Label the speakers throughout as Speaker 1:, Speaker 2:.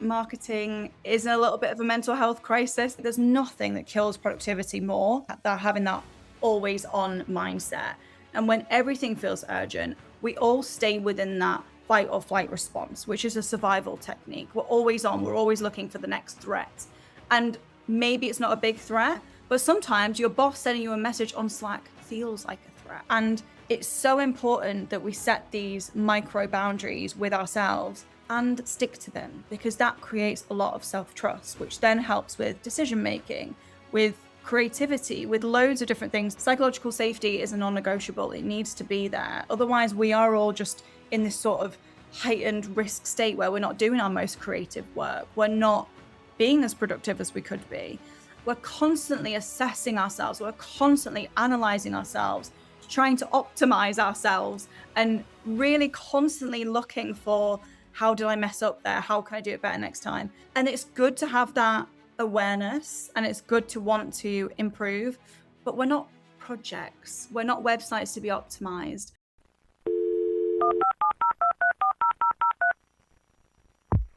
Speaker 1: Marketing is in a little bit of a mental health crisis. There's nothing that kills productivity more than having that always on mindset. And when everything feels urgent, we all stay within that fight or flight response, which is a survival technique. We're always on, we're always looking for the next threat. And maybe it's not a big threat, but sometimes your boss sending you a message on Slack feels like a threat. And it's so important that we set these micro boundaries with ourselves and stick to them, because that creates a lot of self-trust, which then helps with decision making, with creativity, with loads of different things. Psychological safety is a non-negotiable. It needs to be there. Otherwise, we are all just in this sort of heightened risk state where we're not doing our most creative work. We're not being as productive as we could be. We're constantly assessing ourselves. We're constantly analyzing ourselves, trying to optimize ourselves, and really constantly looking for, how did I mess up there? How can I do it better next time? And it's good to have that awareness, and it's good to want to improve, but we're not projects. We're not websites to be optimized.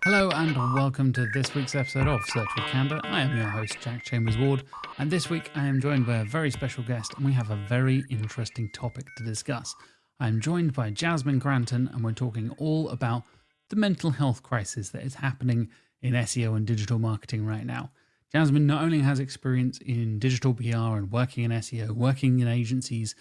Speaker 2: Hello and welcome to this week's episode of Search with Candour. I am your host, Jack Chambers-Ward, and this week I am joined by a very special guest, and we have a very interesting topic to discuss. I am joined by Jasmine Granton, and we're talking all about the mental health crisis that is happening in SEO and digital marketing right now. Jasmine not only has experience in digital PR and working in SEO, working in agencies,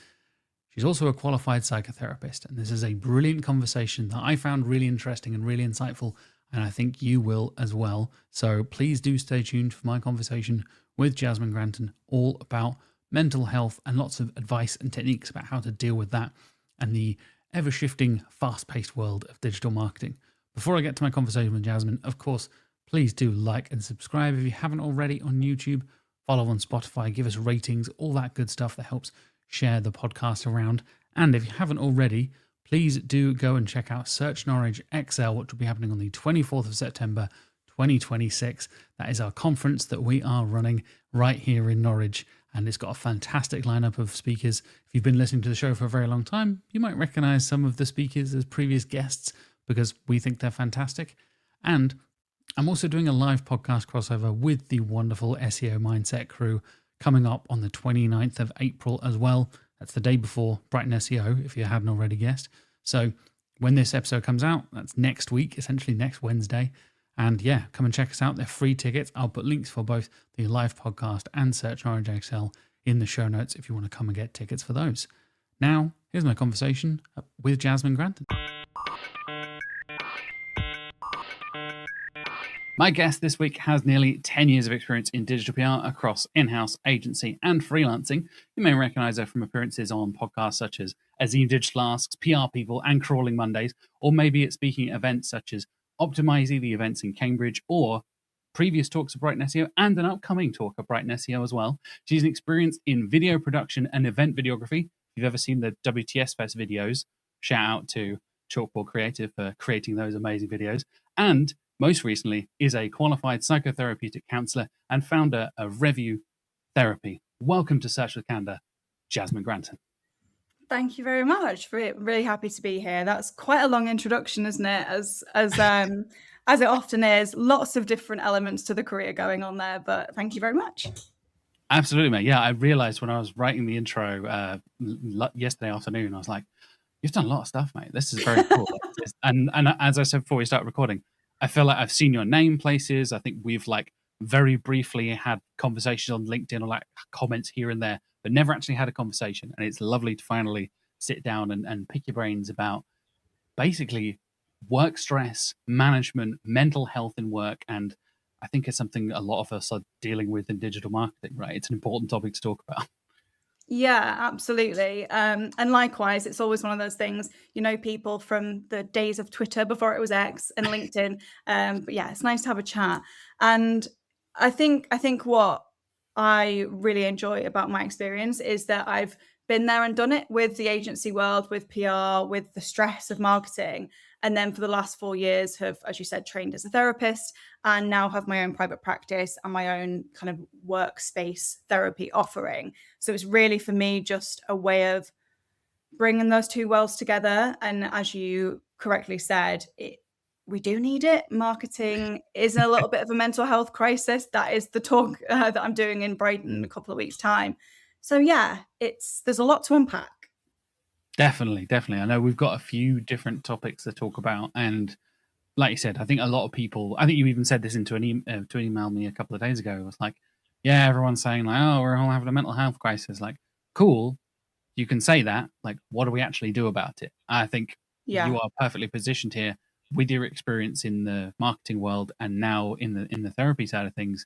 Speaker 2: she's also a qualified psychotherapist, and this is a brilliant conversation that I found really interesting and really insightful, and I think you will as well. So please do stay tuned for my conversation with Jasmine Granton, all about mental health and lots of advice and techniques about how to deal with that and the ever-shifting, fast-paced world of digital marketing. Before I get to my conversation with Jasmine, of course, please do like and subscribe if you haven't already on YouTube. Follow on Spotify, give us ratings, all that good stuff that helps share the podcast around. And if you haven't already, please do go and check out Search Norwich XL, which will be happening on the 24th of September, 2026. That is our conference that we are running right here in Norwich, and it's got a fantastic lineup of speakers. If you've been listening to the show for a very long time, you might recognize some of the speakers as previous guests because we think they're fantastic. And I'm also doing a live podcast crossover with the wonderful SEO Mindset crew coming up on the 29th of April as well. That's the day before Brighton SEO, if you hadn't already guessed. So when this episode comes out, that's next week, essentially next Wednesday. And yeah, come and check us out. They're free tickets. I'll put links for both the live podcast and Search Orange XL in the show notes if you want to come and get tickets for those. Now, here's my conversation with Jasmine Granton. My guest this week has nearly 10 years of experience in digital PR across in-house, agency, and freelancing. You may recognize her from appearances on podcasts such as Azim Digital Asks, PR People, and Crawling Mondays, or maybe at speaking at events such as Optimizing the events in Cambridge, or previous talks of Brighton SEO, and an upcoming talk of Brighton SEO as well. She's an experienced in video production and event videography. If you've ever seen the WTS Fest videos, shout out to Chalkboard Creative for creating those amazing videos. And most recently is a qualified psychotherapeutic counsellor and founder of Review Therapy. Welcome to Search with Candour, Jasmine Granton.
Speaker 1: Thank you very much. Really happy to be here. That's quite a long introduction, isn't it? As it often is, lots of different elements to the career going on there. But thank you very much.
Speaker 2: Absolutely, mate. Yeah, I realised when I was writing the intro yesterday afternoon, I was like, "You've done a lot of stuff, mate. This is very cool." and as I said before we started recording, I feel like I've seen your name places. I think we've very briefly had conversations on LinkedIn or comments here and there, but never actually had a conversation. And it's lovely to finally sit down and pick your brains about basically work stress, management, mental health in work. And I think it's something a lot of us are dealing with in digital marketing, right? It's an important topic to talk about.
Speaker 1: Yeah, absolutely. And likewise, it's always one of those things, people from the days of Twitter before it was X and LinkedIn. But yeah, it's nice to have a chat. And I think what I really enjoy about my experience is that I've been there and done it with the agency world, with PR, with the stress of marketing. And then for the last 4 years have, as you said, trained as a therapist, and now have my own private practice and my own kind of workspace therapy offering. So it's really, for me, just a way of bringing those two worlds together. And as you correctly said, we do need it. Marketing is a little bit of a mental health crisis. That is the talk that I'm doing in Brighton in a couple of weeks' time. So yeah, there's a lot to unpack.
Speaker 2: Definitely, definitely. I know we've got a few different topics to talk about, and like you said, I think a lot of people. I think you even said this into to email me a couple of days ago. It was like, yeah, everyone's saying like, oh, we're all having a mental health crisis. Like, cool, you can say that. Like, what do we actually do about it? I think
Speaker 1: Yeah.
Speaker 2: you are perfectly positioned here with your experience in the marketing world and now in the therapy side of things.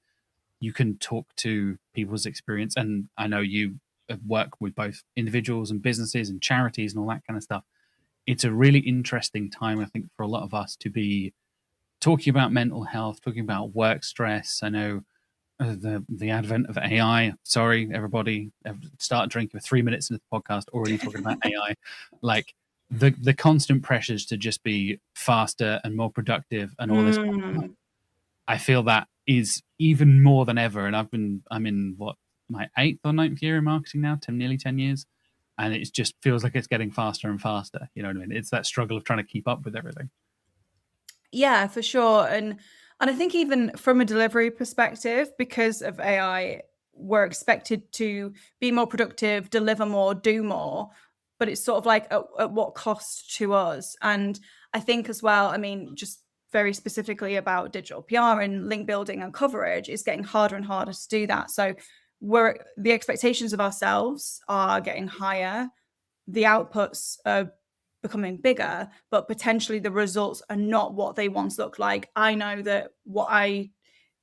Speaker 2: You can talk to people's experience, and I know you work with both individuals and businesses and charities and all that kind of stuff. It's a really interesting time, I think, for a lot of us to be talking about mental health, talking about work stress. I know the advent of AI. Sorry, everybody, start drinking. 3 minutes into the podcast, already talking about AI. Like the constant pressures to just be faster and more productive and all this kind of stuff.
Speaker 1: Mm.
Speaker 2: I feel that is even more than ever. And I'm in what, my 8th or 9th year in marketing now, nearly 10 years. And it just feels like it's getting faster and faster. You know what I mean? It's that struggle of trying to keep up with everything.
Speaker 1: Yeah, for sure. And I think even from a delivery perspective, because of AI, we're expected to be more productive, deliver more, do more. But it's sort of like at what cost to us? And I think as well, I mean, just very specifically about digital PR and link building and coverage, it's getting harder and harder to do that. So the expectations of ourselves are getting higher, the outputs are becoming bigger, but potentially the results are not what they once looked like. I know that what I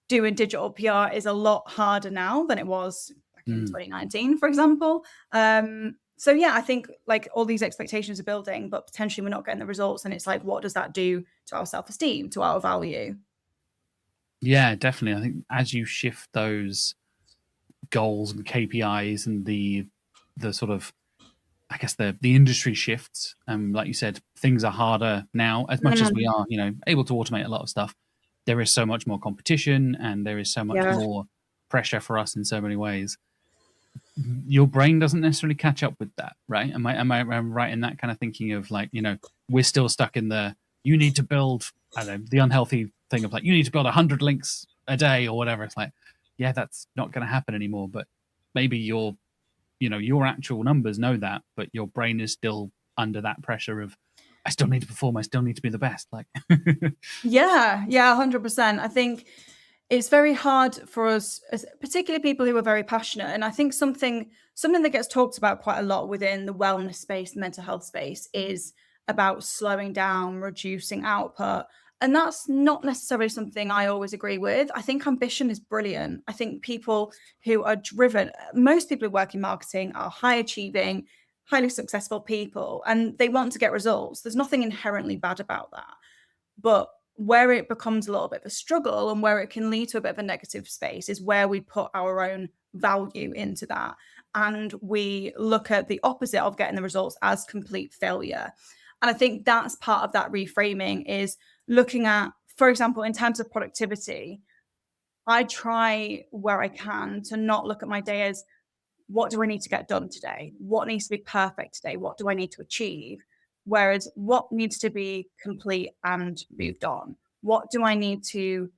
Speaker 1: do in digital PR is a lot harder now than it was back in
Speaker 2: Mm.
Speaker 1: 2019, for example. So yeah, I think like all these expectations are building, but potentially we're not getting the results. And it's like, what does that do to our self-esteem, to our value?
Speaker 2: Yeah, definitely. I think as you shift those goals and KPIs and the sort of, I guess, the industry shifts, like you said, things are harder now. As much as we
Speaker 1: Mm,
Speaker 2: are, able to automate a lot of stuff, there is so much more competition and there is so much
Speaker 1: yeah.
Speaker 2: more pressure for us in so many ways. Your brain doesn't necessarily catch up with that, right? Am I right in that kind of thinking of like, we're still stuck in the you need to build, I don't know, the unhealthy thing of like you need to build 100 links a day or whatever. It's like, yeah, that's not going to happen anymore. But maybe your actual numbers know that, but your brain is still under that pressure of I still need to perform, I still need to be the best. Like,
Speaker 1: Yeah, yeah, 100%. I think it's very hard for us, particularly people who are very passionate. And I think something that gets talked about quite a lot within the wellness space, the mental health space, is about slowing down, reducing output. And that's not necessarily something I always agree with. I think ambition is brilliant. I think people who are driven, most people who work in marketing are high achieving, highly successful people, and they want to get results. There's nothing inherently bad about that. But where it becomes a little bit of a struggle and where it can lead to a bit of a negative space is where we put our own value into that. And we look at the opposite of getting the results as complete failure. And I think that's part of that reframing is looking at, for example, in terms of productivity, I try where I can to not look at my day as what do I need to get done today? What needs to be perfect today? What do I need to achieve? Whereas what needs to be complete and moved on? What do I need to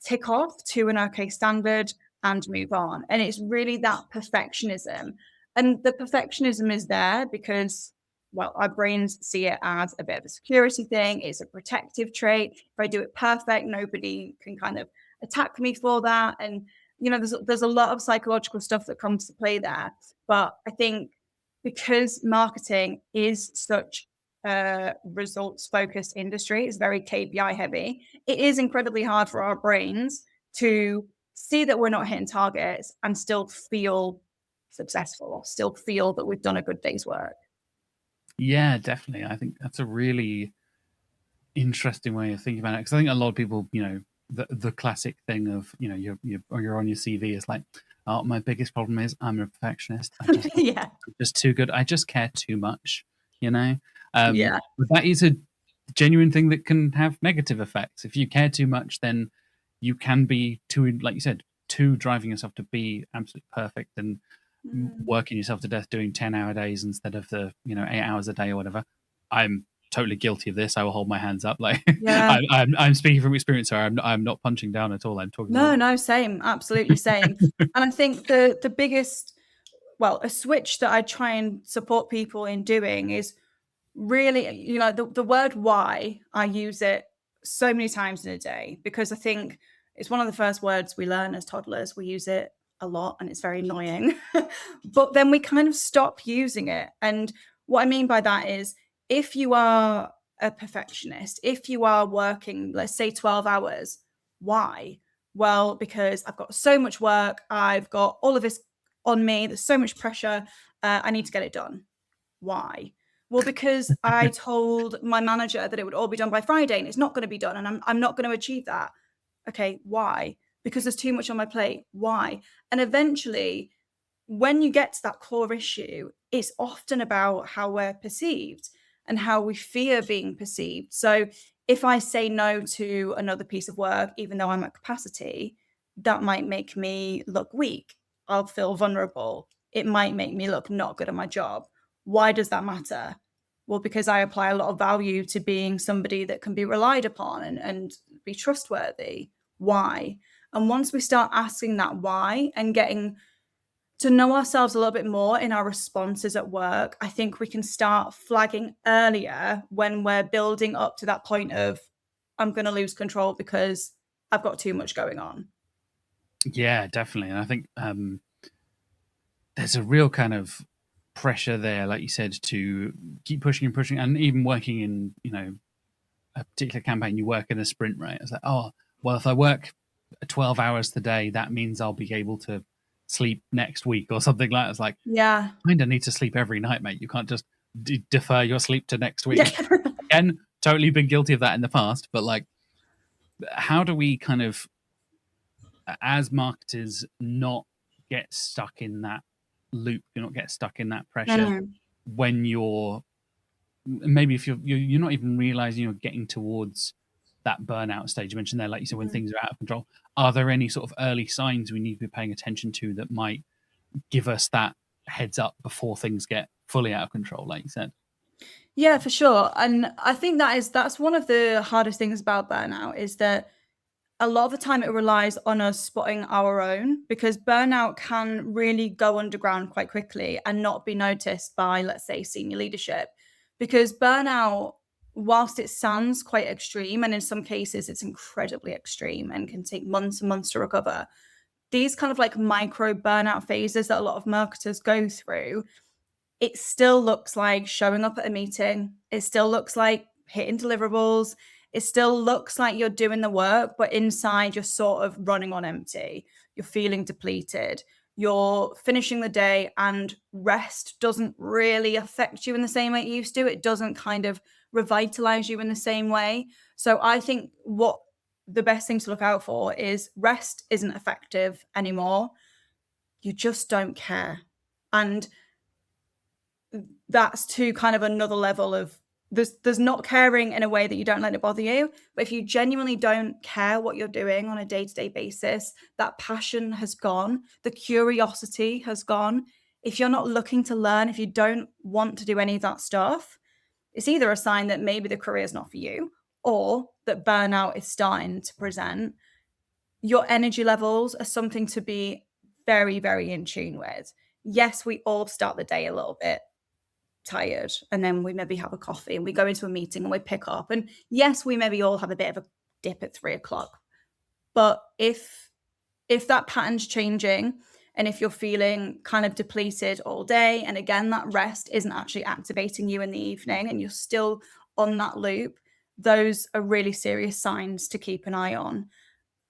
Speaker 1: tick off to an okay standard and move on? And it's really that perfectionism. And the perfectionism is there because, well, our brains see it as a bit of a security thing. It's a protective trait. If I do it perfect, nobody can kind of attack me for that. And there's a lot of psychological stuff that comes to play there. But I think because marketing is such a results focused industry, it's very KPI heavy, it is incredibly hard for our brains to see that we're not hitting targets and still feel successful or still feel that we've done a good day's work.
Speaker 2: yeah, definitely. I think that's a really interesting way of thinking about it because I think a lot of people, the classic thing of you're on your CV is like, oh, my biggest problem is I'm a perfectionist.
Speaker 1: Yeah.
Speaker 2: I'm just too good. I just care too much. You know,
Speaker 1: Yeah.
Speaker 2: but that is a genuine thing that can have negative effects. If you care too much, then you can be too, like you said, too driving yourself to be absolutely perfect and
Speaker 1: Mm.
Speaker 2: working yourself to death doing 10-hour days instead of the 8 hours a day or whatever. I'm totally guilty of this. I will hold my hands up. Like
Speaker 1: Yeah.
Speaker 2: I'm speaking from experience, so I'm not punching down at all. I'm talking
Speaker 1: No,
Speaker 2: about.
Speaker 1: no, same. Absolutely same. And I think the biggest, well, a switch that I try and support people in doing is really, the word why, I use it so many times in a day because I think it's one of the first words we learn as toddlers. We use it a lot and it's very annoying. But then we kind of stop using it. And what I mean by that is if you are a perfectionist, if you are working, let's say 12 hours, why? Well, because I've got so much work, I've got all of this on me, there's so much pressure, I need to get it done. Why? Well, because I told my manager that it would all be done by Friday and it's not going to be done and I'm not going to achieve that. Okay, why? Because there's too much on my plate. Why? And eventually, when you get to that core issue, it's often about how we're perceived and how we fear being perceived. So if I say no to another piece of work, even though I'm at capacity, that might make me look weak. I'll feel vulnerable. It might make me look not good at my job. Why does that matter? Well, because I apply a lot of value to being somebody that can be relied upon and be trustworthy. Why? And once we start asking that why and getting to know ourselves a little bit more in our responses at work, I think we can start flagging earlier when we're building up to that point of, I'm going to lose control because I've got too much going on.
Speaker 2: Yeah, definitely. And I think there's a real kind of pressure there, like you said, to keep pushing and pushing, and even working in, a particular campaign, you work in a sprint, right? It's like, oh, well, if I work 12 hours today, that means I'll be able to sleep next week or something like that. It's like,
Speaker 1: Yeah.
Speaker 2: kind of need to sleep every night, mate. You can't just defer your sleep to next
Speaker 1: Yeah.
Speaker 2: week. Again, totally been guilty of that in the past, but like, how do we kind of, as marketers, not get stuck in that loop? Do not get stuck in that pressure
Speaker 1: Mm.
Speaker 2: when you're maybe if you're not even realizing you're getting towards that burnout stage. You mentioned there, like you said, when
Speaker 1: Mhm.
Speaker 2: things are out of control. Are there any sort of early signs we need to be paying attention to that might give us that heads up before things get fully out of control, like you said?
Speaker 1: Yeah, for sure. And I think that's one of the hardest things about burnout is that a lot of the time it relies on us spotting our own because burnout can really go underground quite quickly and not be noticed by, let's say, senior leadership. Because burnout, whilst it sounds quite extreme, and in some cases it's incredibly extreme and can take months and months to recover, these kind of like micro burnout phases that a lot of marketers go through, it still looks like showing up at a meeting. It still looks like hitting deliverables. It still looks like you're doing the work, but inside you're sort of running on empty. You're feeling depleted. You're finishing the day and rest doesn't really affect you in the same way it used to. It doesn't kind of revitalize you in the same way. So I think what the best thing to look out for is rest isn't effective anymore. You just don't care. And that's to kind of another level of there's not caring in a way that you don't let it bother you. But if you genuinely don't care what you're doing on a day-to-day basis, that passion has gone, the curiosity has gone. If you're not looking to learn, if you don't want to do any of that stuff, it's either a sign that maybe the career is not for you or that burnout is starting to present. Your energy levels are something to be very, very in tune with. Yes, we all start the day a little bit tired and then we maybe have a coffee and we go into a meeting and we pick up, and yes, we maybe all have a bit of a dip at 3 o'clock, but if that pattern's changing and if you're feeling kind of depleted all day and again that rest isn't actually activating you in the evening and you're still on that loop, those are really serious signs to keep an eye on.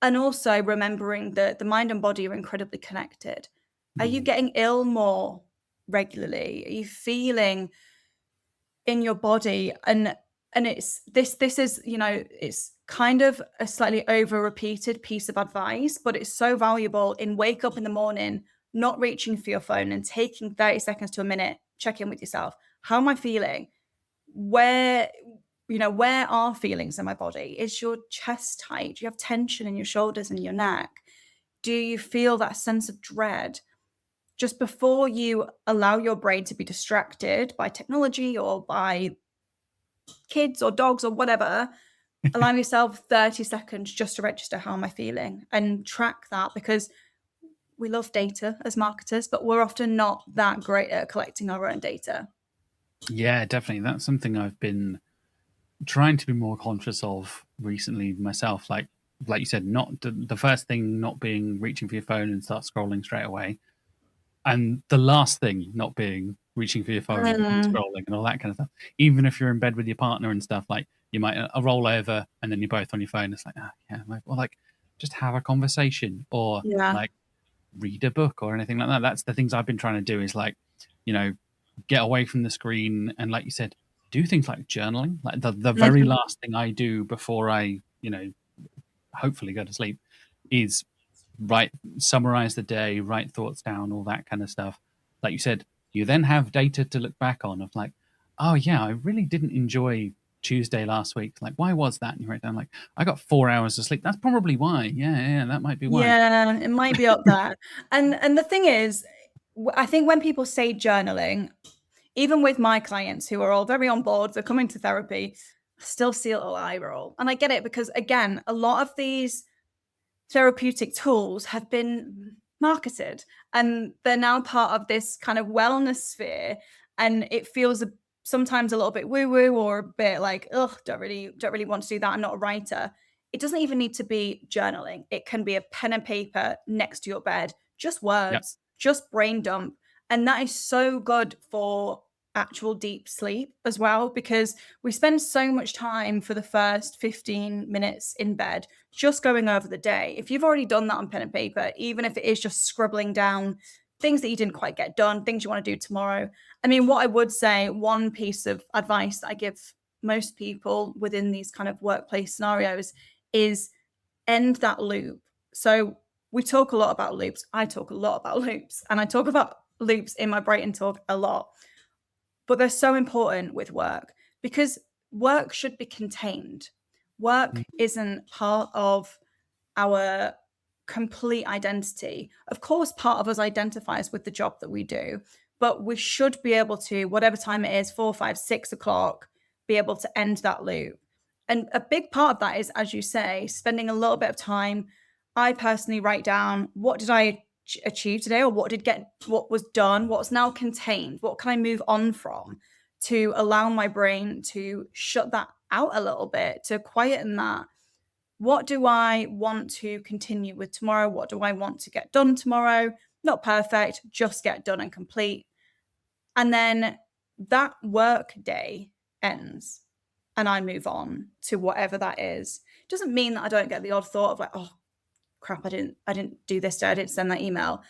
Speaker 1: And also remembering that the mind and body are incredibly connected. Are you
Speaker 2: Mm.
Speaker 1: getting ill more regularly? Are you feeling in your body? And this is, it's kind of a slightly over repeated piece of advice, but it's so valuable in wake up in the morning, not reaching for your phone and taking 30 seconds to a minute, check in with yourself. How am I feeling? Where, where are feelings in my body? Is your chest tight? Do you have tension in your shoulders and your neck? Do you feel that sense of dread? Just before you allow your brain to be distracted by technology or by kids or dogs or whatever, allow yourself 30 seconds just to register how am I feeling and track that, because we love data as marketers, but we're often not that great at collecting our own data.
Speaker 2: Yeah, definitely. That's something I've been trying to be more conscious of recently myself. Like you said, not the first thing not being reaching for your phone and start scrolling straight away, and the last thing not being reaching for your phone and
Speaker 1: Mm,
Speaker 2: scrolling and all that kind of stuff. Even if you're in bed with your partner and stuff, like you might roll over and then you're both on your phone. It's like, yeah, or like just have a conversation or
Speaker 1: yeah.
Speaker 2: like read a book or anything like that. That's the things I've been trying to do is like, you know, get away from the screen and like you said, do things like journaling. Like the very
Speaker 1: Mhm.
Speaker 2: last thing I do before I, hopefully go to sleep is summarize the day, write thoughts down, all that kind of stuff. Like you said, you then have data to look back on of like, oh yeah, I really didn't enjoy Tuesday last week. Like, why was that? And you write down like, I got 4 hours of sleep. That's probably why. Yeah, that might be why.
Speaker 1: Yeah, it might be up there. And the thing is, I think when people say journaling, even with my clients who are all very on board, they're coming to therapy, I still see a little eye roll. And I get it because, again, a lot of these therapeutic tools have been marketed and they're now part of this kind of wellness sphere, and it feels sometimes a little bit woo woo or a bit like, ugh, don't really want to do that. I'm not a writer. It doesn't even need to be journaling. It can be a pen and paper next to your bed, just
Speaker 2: Yeah,
Speaker 1: words, just brain dump. And that is so good for actual deep sleep as well, because we spend so much time for the first 15 minutes in bed just going over the day. If you've already done that on pen and paper, even if it is just scribbling down things that you didn't quite get done, things you want to do tomorrow. I mean, what I would say, one piece of advice that I give most people within these kind of workplace scenarios is end that loop. So we talk a lot about loops. I talk a lot about loops, and I talk about loops in my Brighton talk a lot, but they're so important with work because work should be contained. Work
Speaker 2: mm,
Speaker 1: isn't part of our complete identity. Of course, part of us identifies with the job that we do, but we should be able to, whatever time it is, 4, 5, 6 o'clock, be able to end that loop. And a big part of that is, as you say, spending a little bit of time. I personally write down, what did I achieve today, or what was done, what's now contained, what can I move on from, to allow my brain to shut that out a little bit, to quieten that. What do I want to continue with tomorrow? What do I want to get done tomorrow? Not perfect, just get done and complete. And then that work day ends and I move on to whatever that is. Doesn't mean that I don't get the odd thought of like, oh crap, I didn't do this today, I didn't send that email.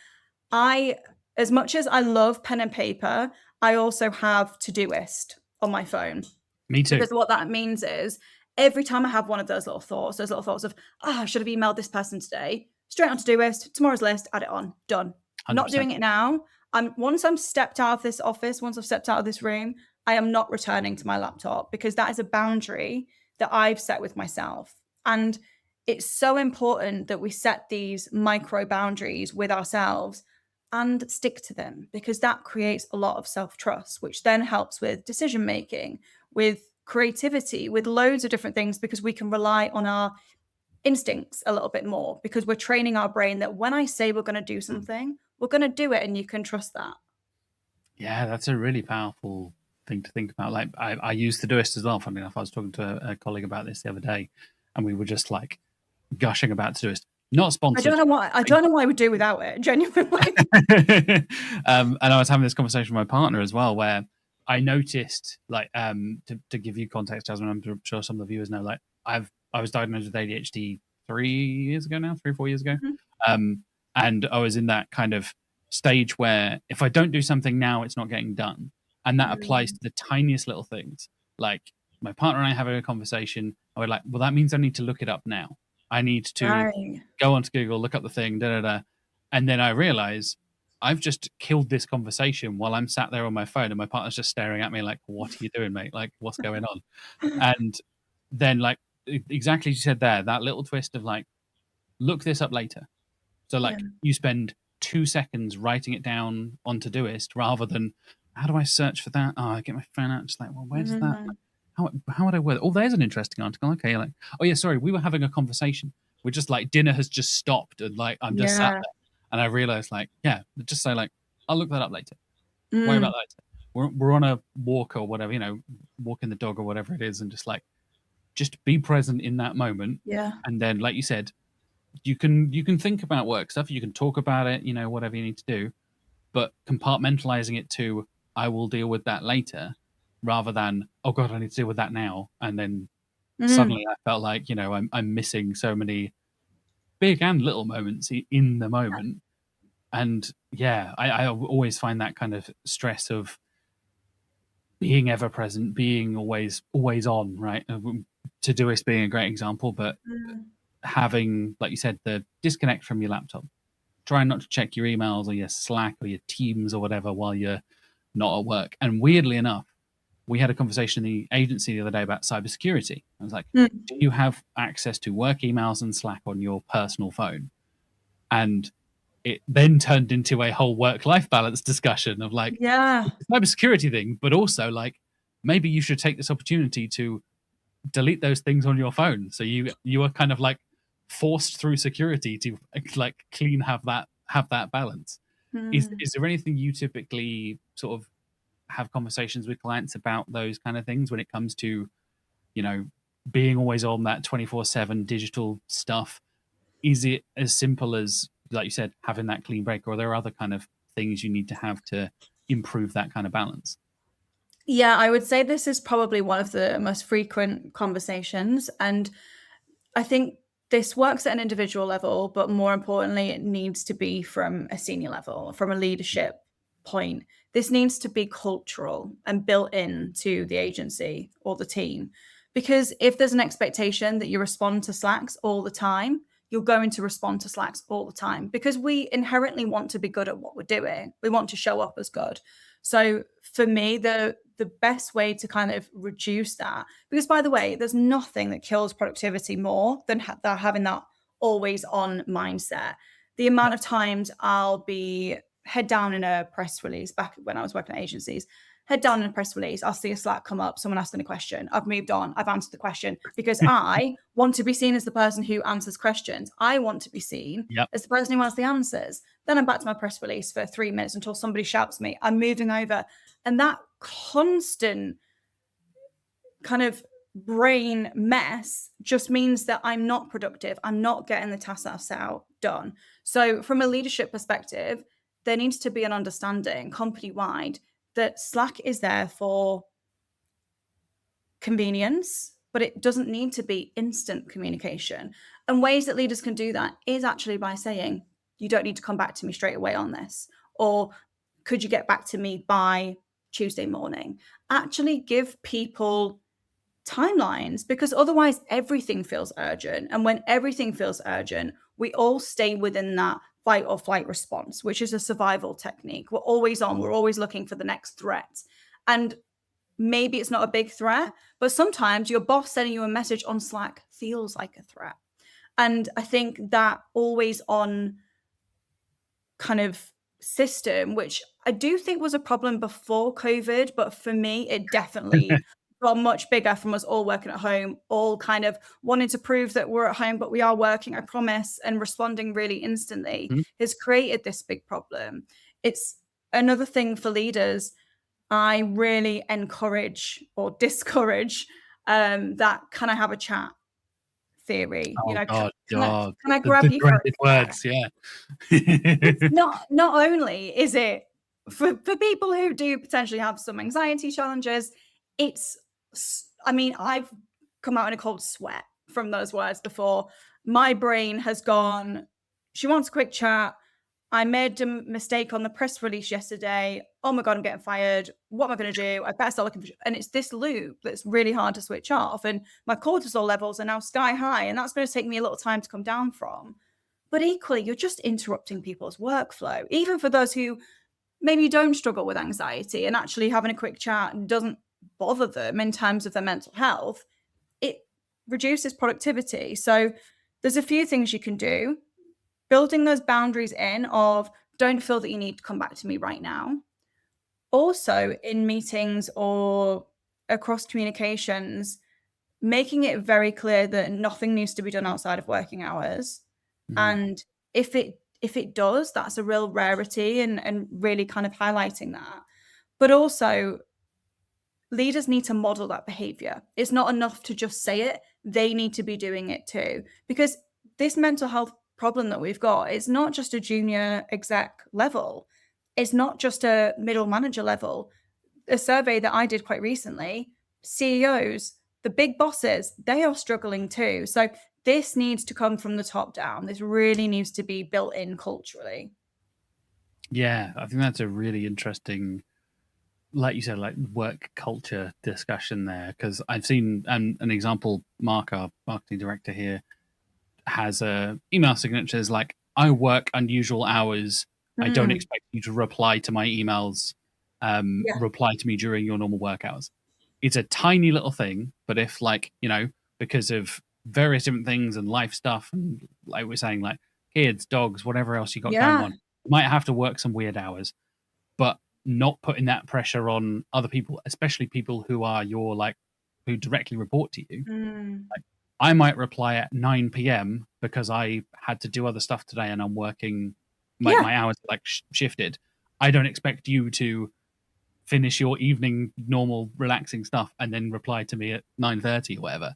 Speaker 1: I, as much as I love pen and paper, I also have Todoist on my phone,
Speaker 2: me too.
Speaker 1: because what that means is every time I have one of those little thoughts of, I should have emailed this person today, straight on Todoist, tomorrow's list, add it on, done. Not
Speaker 2: 100%.
Speaker 1: doing it now. Once I'm stepped out of this office, once I've stepped out of this room, I am not returning to my laptop, because that is a boundary that I've set with myself. And it's so important that we set these micro boundaries with ourselves and stick to them, because that creates a lot of self trust, which then helps with decision making, with creativity, with loads of different things, because we can rely on our instincts a little bit more, because we're training our brain that when I say we're going to do something, we're going to do it, and you can trust that.
Speaker 2: Yeah, that's a really powerful thing to think about. Like I use Todoist as well. Funny enough, I was talking to a colleague about this the other day, and we were just like gushing about Todoist. Not
Speaker 1: I don't
Speaker 2: sponsored.
Speaker 1: know why. I don't know why we do without it. Genuinely.
Speaker 2: And I was having this conversation with my partner as well, where I noticed, like, to give you context, Jasmine, I'm sure some of the viewers know, like, I was diagnosed with ADHD 3 years ago now, 3 or 4 years ago,
Speaker 1: Mhm.
Speaker 2: um, and I was in that kind of stage where if I don't do something now, it's not getting done, and that applies
Speaker 1: Mm.
Speaker 2: to the tiniest little things. Like my partner and I having a conversation, I would like, well, that means I need to look it up now. I need to
Speaker 1: Right.
Speaker 2: go onto Google, look up the thing, da da da. And then I realize I've just killed this conversation while I'm sat there on my phone and my partner's just staring at me like, what are you doing, mate? Like, what's going on? And then, like, exactly as you said there, that little twist of like, look this up later. So,
Speaker 1: Yeah.
Speaker 2: like, you spend 2 seconds writing it down on Todoist rather than, how do I search for that? Oh, I get my phone out. Just like, well, where's that?
Speaker 1: Mhm.
Speaker 2: how would I word it? Oh, there's an interesting article. Okay, like, oh yeah, sorry, we were having a conversation. We're just like dinner has just stopped, and like I'm just sat
Speaker 1: Yeah.
Speaker 2: there, and I realized like, yeah, just say like, I'll look that up later. Worry about
Speaker 1: Mm,
Speaker 2: that later. We're on a walk or whatever, walking the dog or whatever it is, and just be present in that moment.
Speaker 1: yeah.
Speaker 2: And then, like you said, you can think about work stuff, you can talk about it, whatever you need to do, but compartmentalizing it to I will deal with that later, rather than oh god, I need to deal with that now, and then
Speaker 1: Mm,
Speaker 2: suddenly I felt like I'm missing so many big and little moments in the moment. And yeah, I always find that kind of stress of being ever present, being always on, right? Todoist being a great example, but
Speaker 1: mm.
Speaker 2: having, like you said, the disconnect from your laptop. Try not to check your emails or your Slack or your Teams or whatever while you're not at work. And weirdly enough, we had a conversation in the agency the other day about cybersecurity. I was like,
Speaker 1: Mm.
Speaker 2: do you have access to work emails and Slack on your personal phone? And it then turned into a whole work-life balance discussion of like
Speaker 1: Yeah.
Speaker 2: it's a cybersecurity thing, but also like maybe you should take this opportunity to delete those things on your phone. So you are kind of like forced through security to like clean have that balance. Is
Speaker 1: Mm.
Speaker 2: there anything you typically sort of have conversations with clients about those kind of things when it comes to you know being always on that 24/7 digital stuff? Is it as simple as, like you said, having that clean break, or are there other kind of things you need to have to improve that kind of balance?
Speaker 1: Yeah, I would say this is probably one of the most frequent conversations. And I think this works at an individual level, but more importantly, it needs to be from a senior level, from a leadership point. This needs to be cultural and built into the agency or the team. Because if there's an expectation that you respond to slacks all the time, you're going to respond to slacks all the time because we inherently want to be good at what we're doing. We want to show up as good. So for me, the best way to kind of reduce that, because by the way, there's nothing that kills productivity more than having that always on mindset. The amount of times I'll be head down in a press release back when I was working at agencies, head down in a press release, I'll see a Slack come up, someone asking a question. I've moved on, I've answered the question because I want to be seen as the person who answers questions. I want to be seen
Speaker 2: Yep.
Speaker 1: as the person who has the answers. Then I'm back to my press release for 3 minutes until somebody shouts me. I'm moving over. And that constant kind of brain mess just means that I'm not productive. I'm not getting the tasks that I've set out done. So, from a leadership perspective, there needs to be an understanding company wide that Slack is there for convenience, but it doesn't need to be instant communication. And ways that leaders can do that is actually by saying, you don't need to come back to me straight away on this. Or could you get back to me by Tuesday morning? Actually give people timelines because otherwise everything feels urgent. And when everything feels urgent, we all stay within that fight or flight response, which is a survival technique. We're always on, we're always looking for the next threat. And maybe it's not a big threat, but sometimes your boss sending you a message on Slack feels like a threat. And I think that always on kind of system, which I do think was a problem before COVID, but for me, it definitely got much bigger from us all working at home, all kind of wanting to prove that we're at home, but we are working, I promise, and responding really instantly
Speaker 2: Mhm.
Speaker 1: has created this big problem. It's another thing for leaders. I really encourage or discourage that can I have a chat theory.
Speaker 2: Oh god, oh,
Speaker 1: Can I
Speaker 2: the
Speaker 1: grab you for a
Speaker 2: dreaded
Speaker 1: chat?
Speaker 2: words, yeah.
Speaker 1: It's not only is it for people who do potentially have some anxiety challenges, it's I mean, I've come out in a cold sweat from those words before. My brain has gone, she wants a quick chat. I made a mistake on the press release yesterday. Oh my God, I'm getting fired. What am I going to do? I better start looking for. And it's this loop that's really hard to switch off. And my cortisol levels are now sky high. And that's going to take me a little time to come down from. But equally, you're just interrupting people's workflow, even for those who maybe don't struggle with anxiety and actually having a quick chat doesn't bother them in terms of their mental health. It reduces productivity. So there's a few things you can do. Building those boundaries in of don't feel that you need to come back to me right now. Also, in meetings or across communications, making it very clear that nothing needs to be done outside of working hours.
Speaker 2: Mm.
Speaker 1: And if it does, that's a real rarity, and really kind of highlighting that. But also, leaders need to model that behavior. It's not enough to just say it, they need to be doing it too. Because this mental health problem that we've got is not just a junior exec level, it's not just a middle manager level. A survey that I did quite recently, CEOs, the big bosses, they are struggling too. So this needs to come from the top down. This really needs to be built in culturally.
Speaker 2: Yeah, I think that's a really interesting, like you said, like work culture discussion there. Because I've seen an example. Mark, our marketing director here, has a email signatures like, "I work unusual hours. I don't
Speaker 1: Mm,
Speaker 2: expect you to reply to my emails.
Speaker 1: yeah,
Speaker 2: Reply to me during your normal work hours." It's a tiny little thing, but if, like, because of various different things and life stuff, and like we're saying, like kids, dogs, whatever else you got going
Speaker 1: yeah,
Speaker 2: on, you might have to work some weird hours, but not putting that pressure on other people, especially people who are your, like, who directly report to you.
Speaker 1: mm,
Speaker 2: Like, I might reply at 9 p.m. because I had to do other stuff today and I'm working,
Speaker 1: yeah,
Speaker 2: my hours like shifted. I don't expect you to finish your evening normal relaxing stuff and then reply to me at 9:30 or whatever.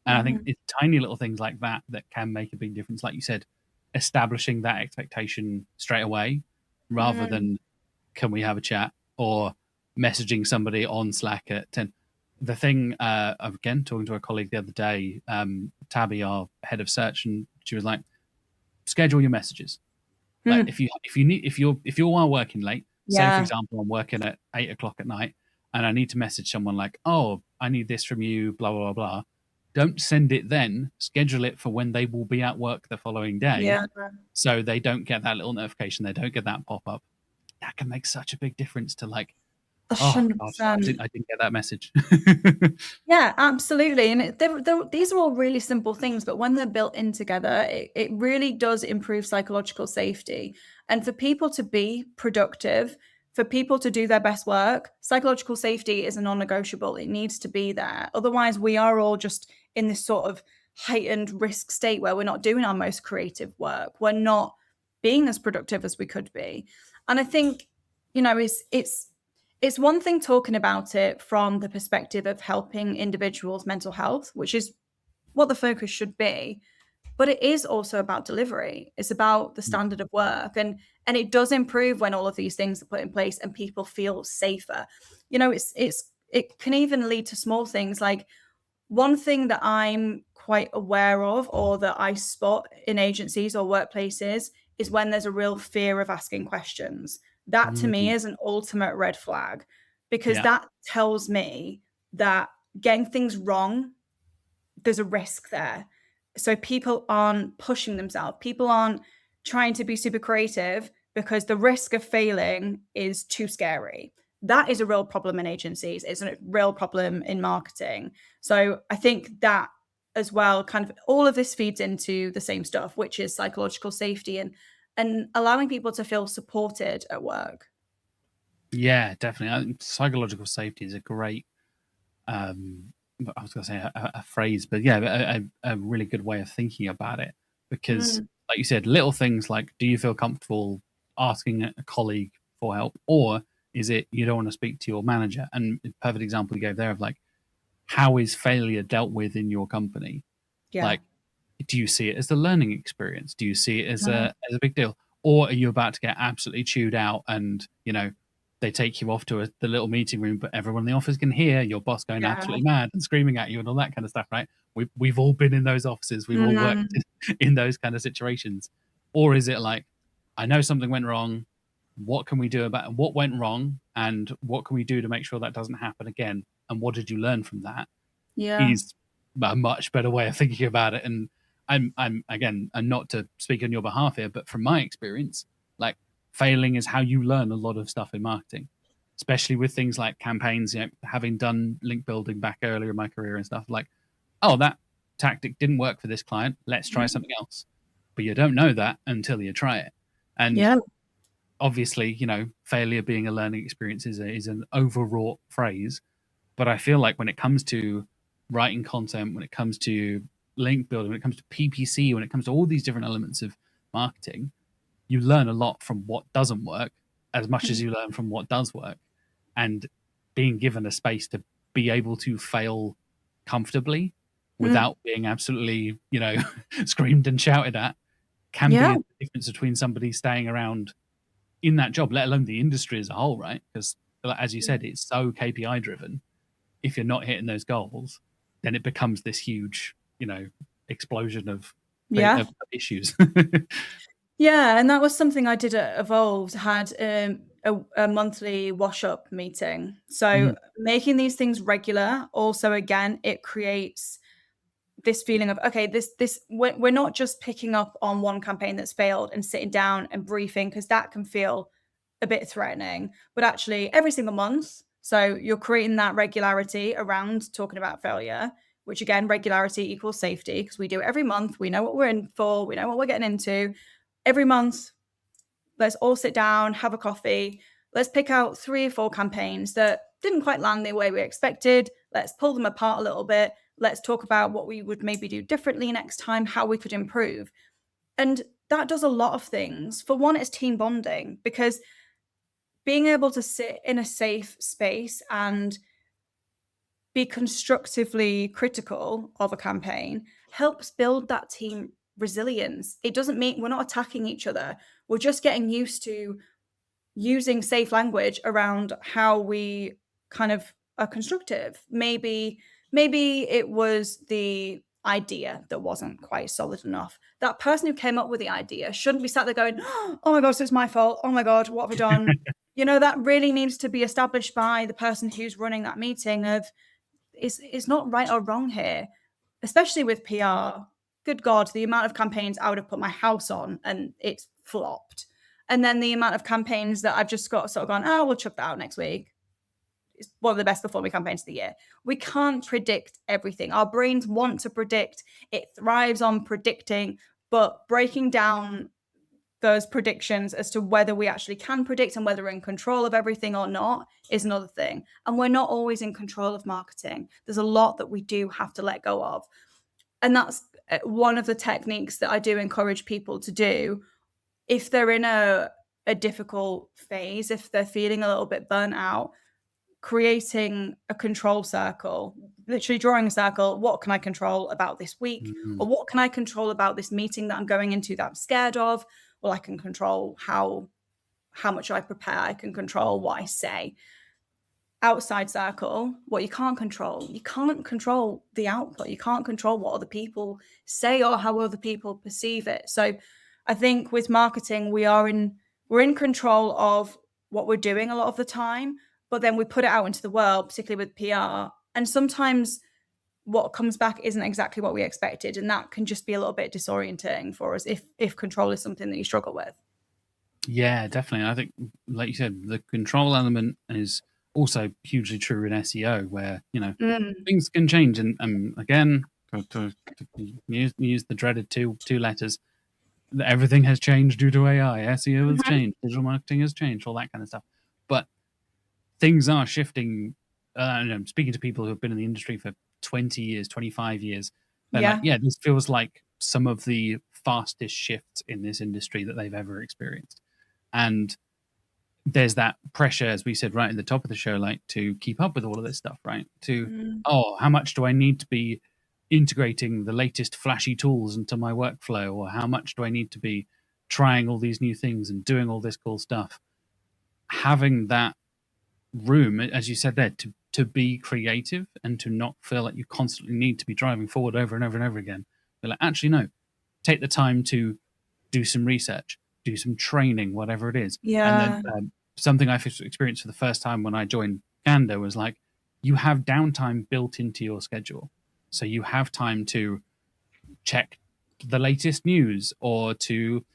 Speaker 2: And I think
Speaker 1: mhm,
Speaker 2: it's tiny little things like that that can make a big difference. Like you said, establishing that expectation straight away rather
Speaker 1: mm,
Speaker 2: than, can we have a chat, or messaging somebody on Slack at 10. The thing, again, talking to a colleague the other day, Tabby, our head of search, and she was like, schedule your messages. Like,
Speaker 1: mm,
Speaker 2: if you are working late, say for
Speaker 1: yeah,
Speaker 2: example, I'm working at 8 o'clock at night and I need to message someone like, "Oh, I need this from you," blah blah blah blah. Don't send it then. Schedule it for when they will be at work the following day,
Speaker 1: yeah,
Speaker 2: so they don't get that little notification. They don't get that pop up. That can make such a big difference to, like,
Speaker 1: a
Speaker 2: oh
Speaker 1: hundred
Speaker 2: god,
Speaker 1: percent.
Speaker 2: I didn't get that message.
Speaker 1: Yeah, absolutely. And these are all really simple things, but when they're built in together, it really does improve psychological safety. And for people to be productive, for people to do their best work, psychological safety is a non negotiable. It needs to be there. Otherwise, we are all just in this sort of heightened risk state where we're not doing our most creative work. We're not being as productive as we could be. And I think, it's one thing talking about it from the perspective of helping individuals' mental health, which is what the focus should be. But it is also about delivery. It's about the standard of work. And it does improve when all of these things are put in place and people feel safer. It can even lead to small things like one thing that I'm quite aware of or that I spot in agencies or workplaces is when there's a real fear of asking questions. That to me
Speaker 2: Mm,
Speaker 1: is an ultimate red flag because
Speaker 2: yeah.
Speaker 1: that tells me that getting things wrong, there's a risk there. So people aren't pushing themselves. People aren't trying to be super creative because the risk of failing is too scary. That is a real problem in agencies. It's a real problem in marketing. So I think that as well, kind of all of this feeds into the same stuff, which is psychological safety and allowing people to feel supported at work.
Speaker 2: Yeah, definitely. Psychological safety is a great, I was going to say a phrase, but yeah, a really good way of thinking about it. Because,
Speaker 1: Mm,
Speaker 2: like you said, little things like, do you feel comfortable asking a colleague for help, or is it you don't want to speak to your manager? And a perfect example you gave there of, like, how is failure dealt with in your company?
Speaker 1: yeah.
Speaker 2: Like, do you see it as the learning experience? Do you see it as
Speaker 1: Yeah.
Speaker 2: a big deal? Or are you about to get absolutely chewed out and, they take you off to the little meeting room, but everyone in the office can hear your boss going
Speaker 1: Yeah.
Speaker 2: absolutely mad and screaming at you and all that kind of stuff, right? We've all been in those offices. We've all worked
Speaker 1: Mm,
Speaker 2: in those kind of situations. Or is it like, I know something went wrong. What can we do about what went wrong? And what can we do to make sure that doesn't happen again? And what did you learn from that?
Speaker 1: yeah.
Speaker 2: Is a much better way of thinking about it. And I'm again, and not to speak on your behalf here, but from my experience, like, failing is how you learn a lot of stuff in marketing, especially with things like campaigns. Having done link building back earlier in my career and stuff, like, oh, that tactic didn't work for this client. Let's try
Speaker 1: Mm,
Speaker 2: something else. But you don't know that until you try it. And
Speaker 1: yeah.
Speaker 2: obviously, failure being a learning experience is an overwrought phrase, But I feel like when it comes to writing content, when it comes to link building, when it comes to PPC, when it comes to all these different elements of marketing, you learn a lot from what doesn't work as much as you learn from what does work. And being given a space to be able to fail comfortably
Speaker 1: Mm.
Speaker 2: without being absolutely, screamed and shouted at can be
Speaker 1: Yeah.
Speaker 2: a difference between somebody staying around in that job, let alone the industry as a whole, right? Because, as you said, it's so KPI driven. If you're not hitting those goals, then it becomes this huge, explosion of,
Speaker 1: Yeah.
Speaker 2: of issues.
Speaker 1: Yeah, and that was something I did at Evolved, had a monthly wash up meeting. So
Speaker 2: Mm,
Speaker 1: making these things regular, also again, it creates this feeling of, okay, this we're not just picking up on one campaign that's failed and sitting down and briefing, because that can feel a bit threatening, but actually every single month. So you're creating that regularity around talking about failure, which again, regularity equals safety, because we do it every month. We know what we're in for, we know what we're getting into. Every month, let's all sit down, have a coffee. Let's pick out 3 or 4 campaigns that didn't quite land the way we expected. Let's pull them apart a little bit. Let's talk about what we would maybe do differently next time, how we could improve. And that does a lot of things. For one, it's team bonding, because being able to sit in a safe space and be constructively critical of a campaign helps build that team resilience. It doesn't mean we're not attacking each other. We're just getting used to using safe language around how we kind of are constructive. Maybe it was the idea that wasn't quite solid enough. That person who came up with the idea shouldn't be sat there going, "Oh my gosh, it's my fault. Oh my god, what have I done?" That really needs to be established by the person who's running that meeting of, it's not right or wrong here, especially with PR. Good God, the amount of campaigns I would have put my house on and it's flopped. And then the amount of campaigns that I've just got sort of gone, oh, we'll chuck that out next week. It's one of the best performing campaigns of the year. We can't predict everything. Our brains want to predict, it thrives on predicting, but breaking down those predictions as to whether we actually can predict and whether we're in control of everything or not is another thing. And we're not always in control of marketing. There's a lot that we do have to let go of. And that's one of the techniques that I do encourage people to do if they're in a difficult phase, if they're feeling a little bit burnt out. Creating a control circle, literally drawing a circle. What can I control about this week? Or
Speaker 2: mm,
Speaker 1: what can I control about this meeting that I'm going into that I'm scared of? Well, I can control how much I prepare. I can control what I say. Outside circle, what you can't control. You can't control the output. You can't control what other people say or how other people perceive it. So I think with marketing, we're in control of what we're doing a lot of the time, but then we put it out into the world, particularly with PR. And sometimes what comes back isn't exactly what we expected. And that can just be a little bit disorienting for us if control is something that you struggle with.
Speaker 2: yeah, definitely. I think, like you said, the control element is also hugely true in SEO, where
Speaker 1: Mm.
Speaker 2: things can change. And again, to use the dreaded two letters, everything has changed due to AI. SEO has
Speaker 1: Mhm.
Speaker 2: changed, digital marketing has changed, all that kind of stuff. But things are shifting. Speaking to people who have been in the industry for 20 years, 25 years, they're like,
Speaker 1: Yeah.
Speaker 2: yeah, this feels like some of the fastest shifts in this industry that they've ever experienced. And there's that pressure, as we said right at the top of the show, like to keep up with all of this stuff, right?
Speaker 1: Mm.
Speaker 2: How much do I need to be integrating the latest flashy tools into my workflow? Or how much do I need to be trying all these new things and doing all this cool stuff? Having that room, as you said there, to be creative and to not feel like you constantly need to be driving forward over and over and over again. But like, actually, no, take the time to do some research, do some training, whatever it is. And then
Speaker 1: Yeah.
Speaker 2: something I experienced for the first time when I joined Candour was like, you have downtime built into your schedule. So you have time to check the latest news or to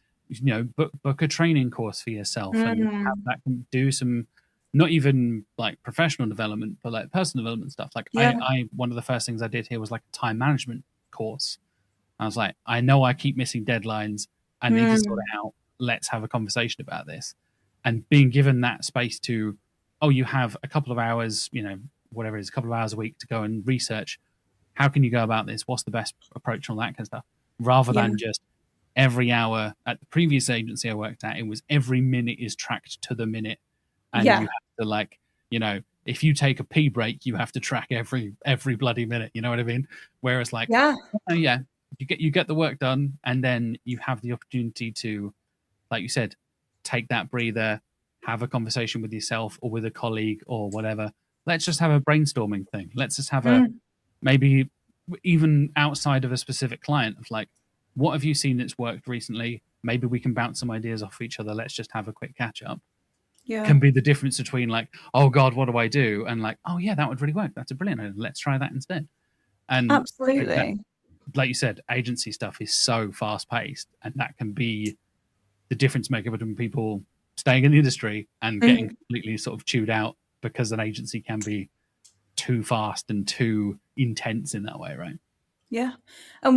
Speaker 2: book a training course for yourself and have
Speaker 1: Mm.
Speaker 2: that do some, not even like professional development but like personal development stuff. Like
Speaker 1: Yeah.
Speaker 2: I one of the first things I did here was like a time management course. I was like, I know I keep missing deadlines. I need to sort
Speaker 1: Mm.
Speaker 2: it out. Let's have a conversation about this. And being given that space to, oh, you have a couple of hours, whatever it is, a couple of hours a week to go and research how can you go about this, what's the best approach, and all that kind of stuff, rather
Speaker 1: Yeah.
Speaker 2: than just every hour. At the previous agency I worked at, it was every minute is tracked to the minute, and you
Speaker 1: Yeah.
Speaker 2: have to, like, if you take a pee break, you have to track every bloody minute. You know what I mean? Whereas, like,
Speaker 1: Yeah.
Speaker 2: oh yeah, you get the work done, and then you have the opportunity to, like you said, take that breather, have a conversation with yourself or with a colleague or whatever. Let's just have a brainstorming thing. Let's just have a,
Speaker 1: Mm.
Speaker 2: maybe even outside of a specific client, of like, what have you seen that's worked recently? Maybe we can bounce some ideas off each other. Let's just have a quick catch up.
Speaker 1: Yeah.
Speaker 2: Can be the difference between, like, oh God, what do I do? And like, oh yeah, that would really work. That's a brilliant idea. Let's try that instead. And that,
Speaker 1: Absolutely.
Speaker 2: like you said, agency stuff is so fast paced, and that can be the difference maker between people staying in the industry and getting
Speaker 1: Mhm.
Speaker 2: completely sort of chewed out because an agency can be too fast and too intense in that way, right?
Speaker 1: Yeah. A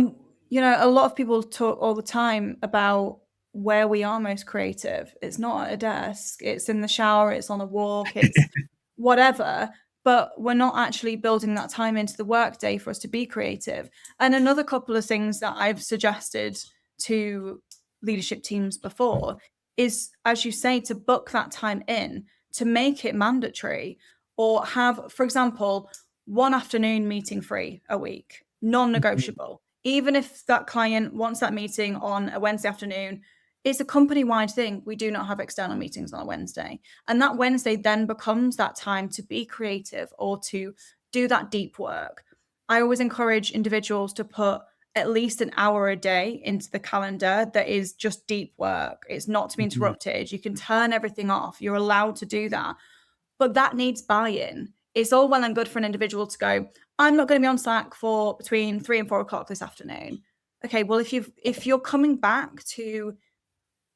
Speaker 1: lot of people talk all the time about where we are most creative. It's not at a desk, it's in the shower, it's on a walk, it's whatever. But we're not actually building that time into the workday for us to be creative. And another couple of things that I've suggested to leadership teams before is, as you say, to book that time in, to make it mandatory, or have, for example, one afternoon meeting free a week, non-negotiable. Even if that client wants that meeting on a Wednesday afternoon, it's a company-wide thing. We do not have external meetings on a Wednesday. And that Wednesday then becomes that time to be creative or to do that deep work. I always encourage individuals to put at least an hour a day into the calendar that is just deep work. It's not to be
Speaker 2: Mhm.
Speaker 1: interrupted. You can turn everything off. You're allowed to do that. But that needs buy-in. It's all well and good for an individual to go, I'm not going to be on Slack for between 3 and 4 o'clock this afternoon. Okay, well, if you're coming back to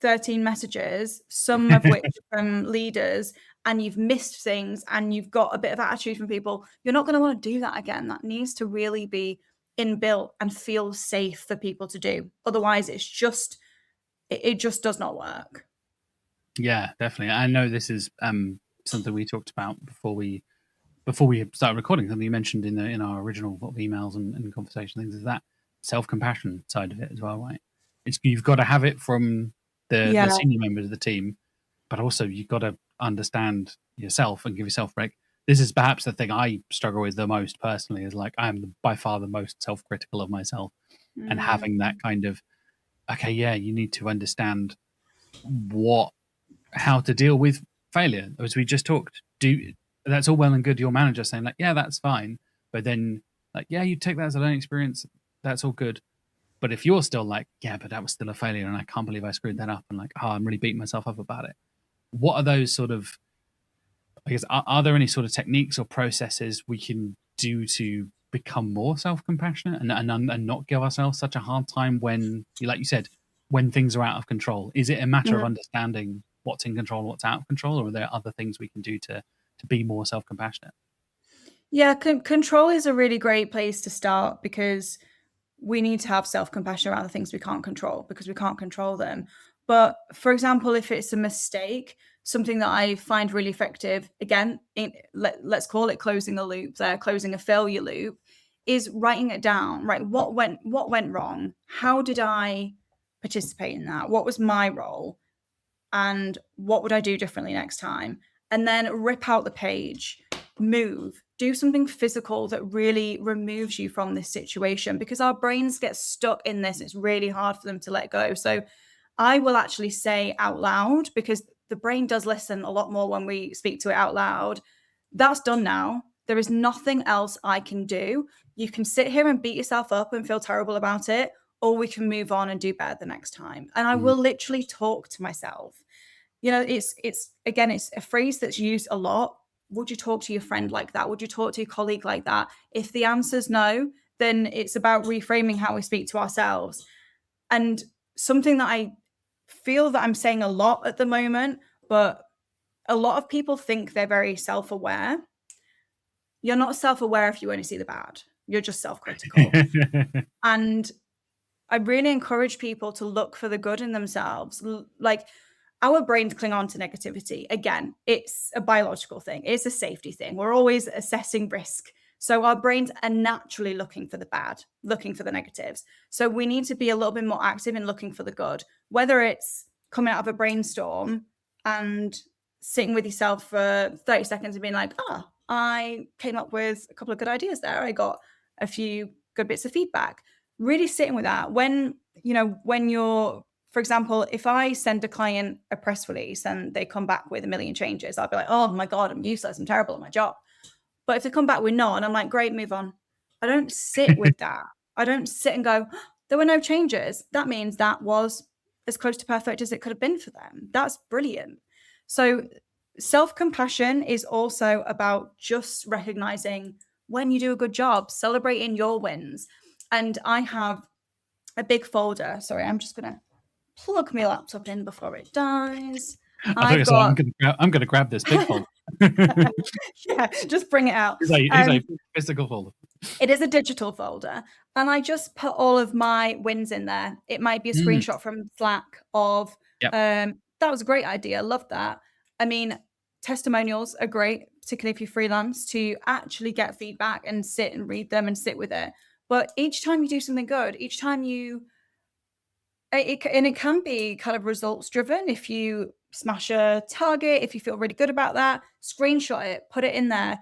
Speaker 1: 13 messages, some of which from leaders, and you've missed things and you've got a bit of attitude from people, you're not going to want to do that again. That needs to really be inbuilt and feel safe for people to do. Otherwise, it just does not work.
Speaker 2: Yeah, definitely. I know this is something we talked about before we started recording. Something you mentioned in our original emails and conversation things is that self-compassion side of it as well, right? You've got to have it from the
Speaker 1: Yeah.
Speaker 2: senior members of the team, but also you've got to understand yourself and give yourself a break. This is perhaps the thing I struggle with the most personally, is like, I'm by far the most self-critical of myself, and having that
Speaker 1: Mm.
Speaker 2: kind of, okay, yeah, you need to understand what how to deal with failure, as we just talked. Do That's all well and good, your manager saying like, yeah, that's fine, but then, like, yeah, you take that as a learning experience, that's all good. But if you're still like, yeah, but that was still a failure and I can't believe I screwed that up, and like, oh, I'm really beating myself up about it. What are those sort of, I guess, are there any sort of techniques or processes we can do to become more self-compassionate and not give ourselves such a hard time when, like you said, when things are out of control? Is it a matter of
Speaker 1: Mm.
Speaker 2: understanding what's in control and what's out of control, or are there other things we can do to be more self-compassionate?
Speaker 1: Yeah, control is a really great place to start because we need to have self-compassion around the things we can't control because we can't control them. But for example, if it's a mistake, something that I find really effective, again, let's call it closing a loop there, closing a failure loop, is writing it down, right? What went wrong? How did I participate in that? What was my role? And what would I do differently next time? And then rip out the page, move, do something physical that really removes you from this situation because our brains get stuck in this. It's really hard for them to let go. So I will actually say out loud, because the brain does listen a lot more when we speak to it out loud. That's done now. There is nothing else I can do. You can sit here and beat yourself up and feel terrible about it, or we can move on and do better the next time. And I
Speaker 2: Mm.
Speaker 1: will literally talk to myself. It's again, it's a phrase that's used a lot. Would you talk to your friend like that? Would you talk to your colleague like that? If the answer's no, then it's about reframing how we speak to ourselves. And something that I feel that I'm saying a lot at the moment, but a lot of people think they're very self-aware. You're not self-aware if you only see the bad. You're just self-critical. And I really encourage people to look for the good in themselves. Like, our brains cling on to negativity. Again, it's a biological thing, it's a safety thing. We're always assessing risk. So our brains are naturally looking for the bad, looking for the negatives. So we need to be a little bit more active in looking for the good, whether it's coming out of a brainstorm and sitting with yourself for 30 seconds and being like, oh, I came up with a couple of good ideas there. I got a few good bits of feedback. Really sitting with that. When you're, for example, if I send a client a press release and they come back with a million changes, I'll be like, oh my God, I'm useless. I'm terrible at my job. But if they come back with none, I'm like, great, move on. I don't sit with that. I don't sit and go, there were no changes. That means that was as close to perfect as it could have been for them. That's brilliant. So self-compassion is also about just recognizing when you do a good job, celebrating your wins. And I have a big folder. Sorry, I'm just going to plug my laptop in before it dies.
Speaker 2: I thought you said I'm going to grab this big folder.
Speaker 1: Yeah, just bring it out.
Speaker 2: It's a physical folder.
Speaker 1: It is a digital folder, and I just put all of my wins in there. It might be a screenshot from Slack of, that was a great idea. Love that. I mean, testimonials are great, particularly if you're freelance, to actually get feedback and sit and read them and sit with it. But each time you do something good, each time it can be kind of results driven. If you smash a target, if you feel really good about that, screenshot it, put it in there.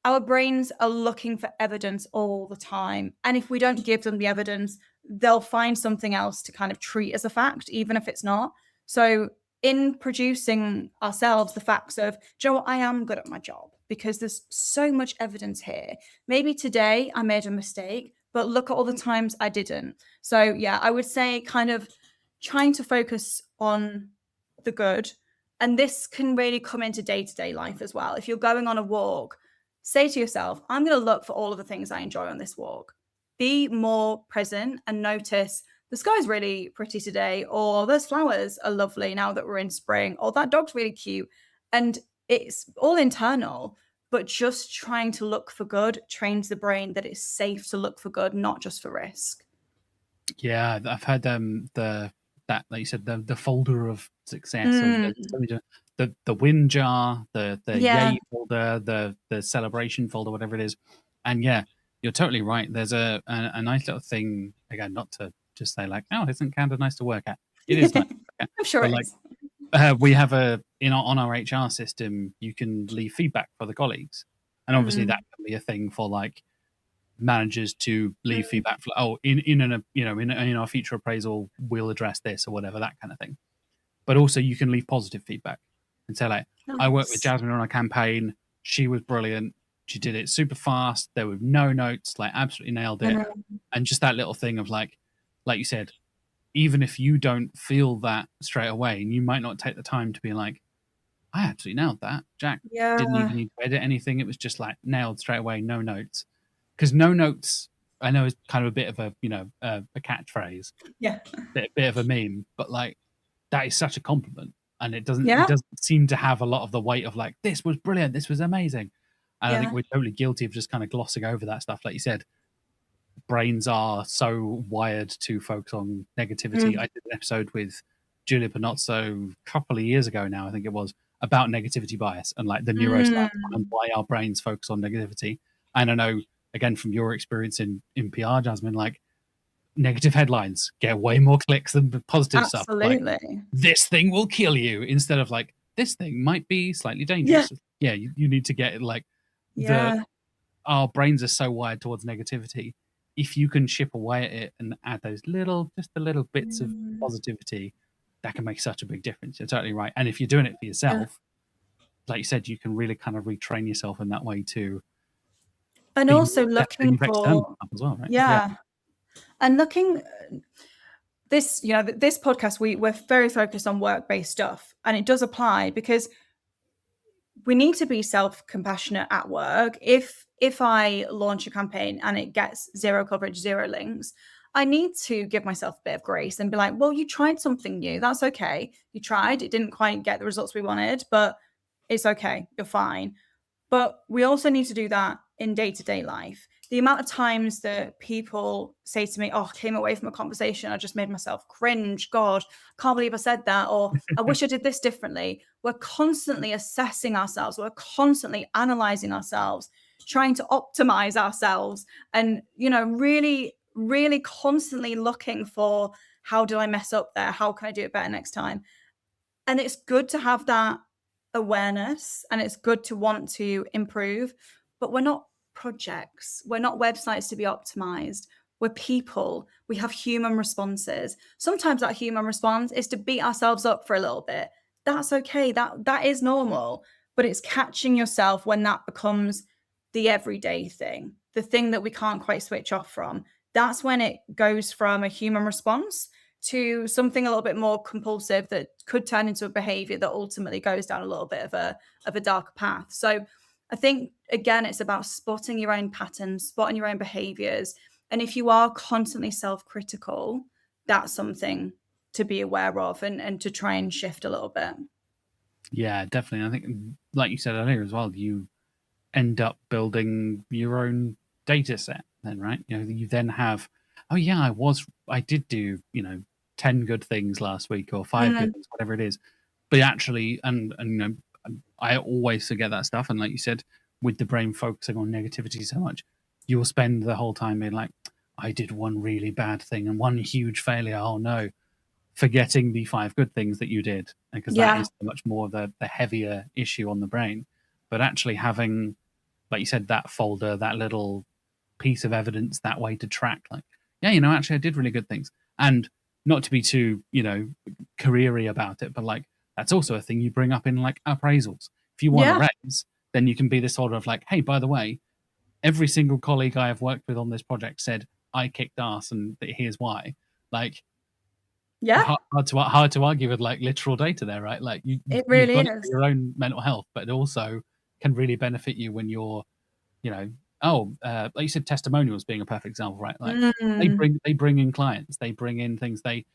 Speaker 1: Our brains are looking for evidence all the time. And if we don't give them the evidence, they'll find something else to kind of treat as a fact, even if it's not. So in producing ourselves the facts of, do you know what, I am good at my job because there's so much evidence here. Maybe today I made a mistake, but look at all the times I didn't. So yeah, I would say kind of trying to focus on the good. And this can really come into day-to-day life as well. If you're going on a walk, say to yourself, I'm going to look for all of the things I enjoy on this walk. Be more present and notice the sky's really pretty today, or those flowers are lovely now that we're in spring, or that dog's really cute. And it's all internal, but just trying to look for good trains the brain that it's safe to look for good, not just for risk.
Speaker 2: Yeah, I've had that, like you said, the folder of success, or the win jar, the yay folder, the celebration folder, whatever it is. And yeah, you're totally right. There's a nice little thing, again, not to just say like, oh, isn't Candour nice to work at? It is nice to work at.
Speaker 1: I'm sure
Speaker 2: but
Speaker 1: it
Speaker 2: like,
Speaker 1: is.
Speaker 2: we have on our HR system, you can leave feedback for the colleagues, and obviously that can be a thing for like managers to leave feedback for, in our future appraisal we'll address this or whatever, that kind of thing. But also you can leave positive feedback and say like,
Speaker 1: Nice.
Speaker 2: I worked with Jasmine on a campaign, she was brilliant, she did it super fast, there were no notes, like absolutely nailed it. And just that little thing of like you said, even if you don't feel that straight away, and you might not take the time to be like, I absolutely nailed that, Jack didn't even need to edit anything, it was just like nailed straight away, no notes. Because no notes, I know, is kind of a bit of a catchphrase, bit of a meme, but like that is such a compliment, and it doesn't seem to have a lot of the weight of like, this was brilliant, this was amazing. And I think we're totally guilty of just kind of glossing over that stuff. Like you said, brains are so wired to focus on negativity. I did an episode with Julia Panozzo a couple of years ago now, I think it was, about negativity bias and like the neuroscience and why our brains focus on negativity. And I know, again, from your experience in PR, Jasmine, like negative headlines get way more clicks than positive stuff. Like, this thing will kill you, instead of like, this thing might be slightly dangerous. Yeah, you need to get like our brains are so wired towards negativity. If you can chip away at it and add those little bits of positivity, that can make such a big difference. You're totally right. And if you're doing it for yourself, like you said, you can really kind of retrain yourself in that way too.
Speaker 1: And also looking for
Speaker 2: as well, right?
Speaker 1: And looking this podcast, we're very focused on work-based stuff, and it does apply because we need to be self-compassionate at work. If I launch a campaign and it gets zero coverage, zero links, I need to give myself a bit of grace and be like, well, you tried something new, that's okay, you tried, it didn't quite get the results we wanted, but it's okay, you're fine. But we also need to do that in day-to-day life. the amount of times that people say to me, oh, I came away from a conversation, I just made myself cringe. God, can't believe I said that. Or I wish I did this differently. We're constantly assessing ourselves. We're constantly analyzing ourselves, trying to optimize ourselves and, really, really constantly looking for how did I mess up there? How can I do it better next time? And it's good to have that awareness and it's good to want to improve, but we're not projects. We're not websites to be optimized. We're people. We have human responses. Sometimes that human response is to beat ourselves up for a little bit. That's okay. That is normal, but it's catching yourself when that becomes the everyday thing, the thing that we can't quite switch off from. That's when it goes from a human response to something a little bit more compulsive that could turn into a behavior that ultimately goes down a little bit of a darker path. So I think again, it's about spotting your own patterns, spotting your own behaviors. And if you are constantly self-critical, that's something to be aware of and to try and shift a little bit.
Speaker 2: Yeah, definitely. I think, like you said earlier as well, you end up building your own data set then, right? You then have, oh yeah, I did do, 10 good things last week or five good
Speaker 1: Mm,
Speaker 2: things, whatever it is. But actually, and I always forget that stuff. And like you said, with the brain focusing on negativity so much, you will spend the whole time being like, I did one really bad thing and one huge failure. Oh no, forgetting the five good things that you did, because that
Speaker 1: yeah.
Speaker 2: is so much more the heavier issue on the brain. But actually having, like you said, that folder, that little piece of evidence, that way to track, like, yeah, actually I did really good things. And not to be too, careery about it, but like that's also a thing you bring up in like appraisals. If you want a
Speaker 1: Yeah.
Speaker 2: raise, then you can be this sort of like, hey, by the way, every single colleague I have worked with on this project said I kicked ass and here's why. Like,
Speaker 1: Yeah.
Speaker 2: hard to argue with like literal data there, right? Like
Speaker 1: It
Speaker 2: you've
Speaker 1: really
Speaker 2: got it for
Speaker 1: is.
Speaker 2: your own mental health, but it also can really benefit you when you're, you know, like you said, testimonials being a perfect example, right? Like
Speaker 1: Mm,
Speaker 2: they bring in clients, they bring in things, they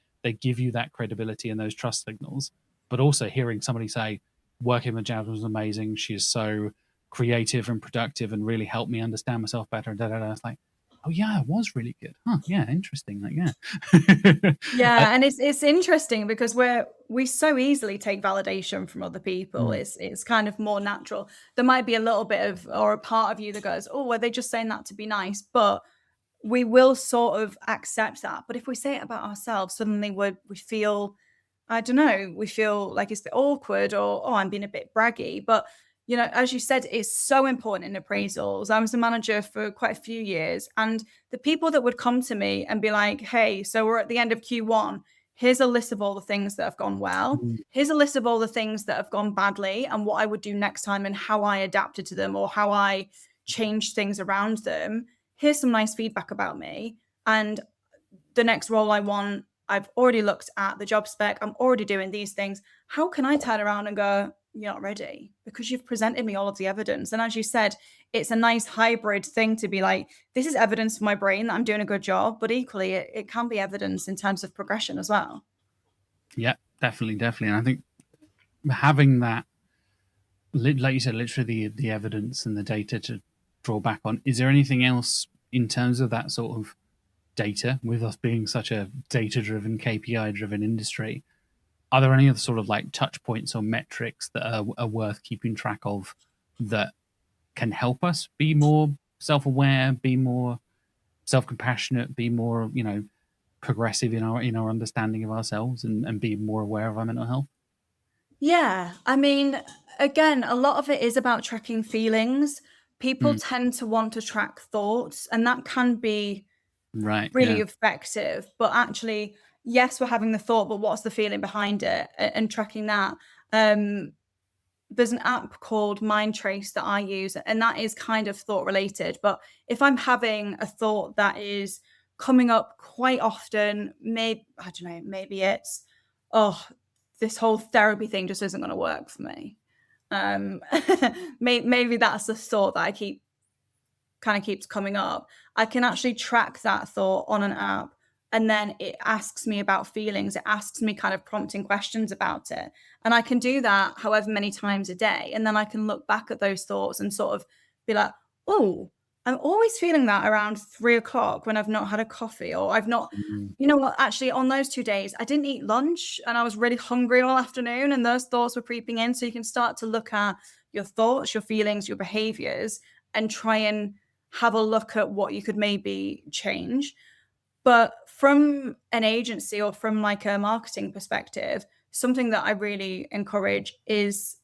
Speaker 2: give you that credibility and those trust signals. But also hearing somebody say, working with Jasmine was amazing. She is so creative and productive and really helped me understand myself better. And da, da, da. It's like, oh yeah, it was really good. Huh? Yeah, interesting. Like yeah. Uh,
Speaker 1: yeah, and it's interesting because we so easily take validation from other people.
Speaker 2: mm,
Speaker 1: It's kind of more natural. There might be a little bit of or a part of you that goes, "Oh, were they just saying that to be nice?" But we will sort of accept that. But if we say it about ourselves, suddenly we feel, I don't know, we feel like it's a bit awkward or, oh, I'm being a bit braggy. But, as you said, it's so important in appraisals. I was a manager for quite a few years. And the people that would come to me and be like, hey, so we're at the end of Q1. Here's a list of all the things that have gone well.
Speaker 2: mm,
Speaker 1: Here's a list of all the things that have gone badly and what I would do next time and how I adapted to them or how I changed things around them. Here's some nice feedback about me. And the next role I want, I've already looked at the job spec. I'm already doing these things. How can I turn around and go, you're not ready? Because you've presented me all of the evidence. And as you said, it's a nice hybrid thing to be like, this is evidence for my brain that I'm doing a good job, but equally, it can be evidence in terms of progression as well.
Speaker 2: yeah, definitely. And I think having that, like you said, literally the evidence and the data to draw back on. Is there anything else in terms of that sort of data, with us being such a data-driven, KPI-driven industry? Are there any other sort of like touch points or metrics that are worth keeping track of that can help us be more self-aware, be more self-compassionate, be more, progressive in our understanding of ourselves and be more aware of our mental health?
Speaker 1: Yeah. I mean, again, a lot of it is about tracking feelings. People
Speaker 2: Mm,
Speaker 1: tend to want to track thoughts, and that can be
Speaker 2: right.
Speaker 1: really
Speaker 2: Yeah.
Speaker 1: effective. But actually, yes, we're having the thought, but what's the feeling behind it and tracking that? Um, there's an app called Mind Trace that I use, and that is kind of thought related. But if I'm having a thought that is coming up quite often, maybe, I don't know, maybe it's, oh, this whole therapy thing just isn't going to work for me. Um, maybe that's the thought that I keep kind of keeps coming up, I can actually track that thought on an app. And then it asks me about feelings. It asks me kind of prompting questions about it. And I can do that however many times a day. And then I can look back at those thoughts and sort of be like, oh, I'm always feeling that around 3 o'clock when I've not had a coffee or I've not,
Speaker 2: Mm.
Speaker 1: you know what, actually, on those 2 days, I didn't eat lunch and I was really hungry all afternoon and those thoughts were creeping in. So you can start to look at your thoughts, your feelings, your behaviors, and try and have a look at what you could maybe change. But from an agency or from like a marketing perspective, something that I really encourage is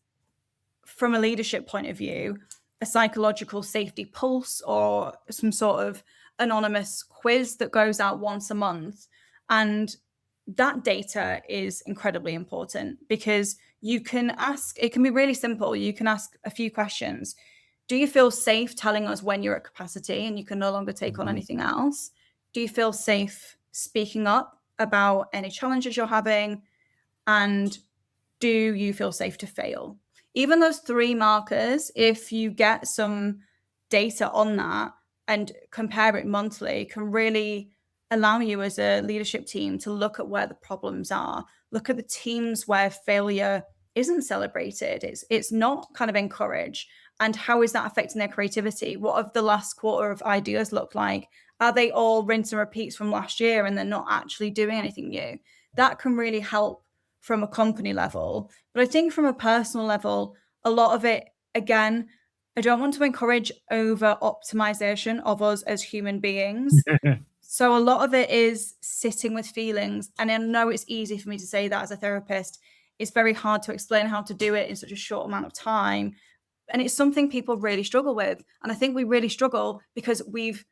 Speaker 1: from a leadership point of view, a psychological safety pulse or some sort of anonymous quiz that goes out once a month. And that data is incredibly important because you can ask, it can be really simple. You can ask a few questions. Do you feel safe telling us when you're at capacity and you can no longer take on
Speaker 2: Mhm.
Speaker 1: anything else? Do you feel safe speaking up about any challenges you're having? And do you feel safe to fail? Even those three markers, if you get some data on that and compare it monthly, can really allow you as a leadership team to look at where the problems are, look at the teams where failure isn't celebrated, it's not kind of encouraged. And how is that affecting their creativity? What have the last quarter of ideas looked like? Are they all rinse and repeats from last year and they're not actually doing anything new? That can really help from a company level. But I think from a personal level, a lot of it, again, I don't want to encourage over optimization of us as human beings. So a lot of it is sitting with feelings. And I know it's easy for me to say that as a therapist. It's very hard to explain how to do it in such a short amount of time. And it's something people really struggle with. And I think we really struggle because we've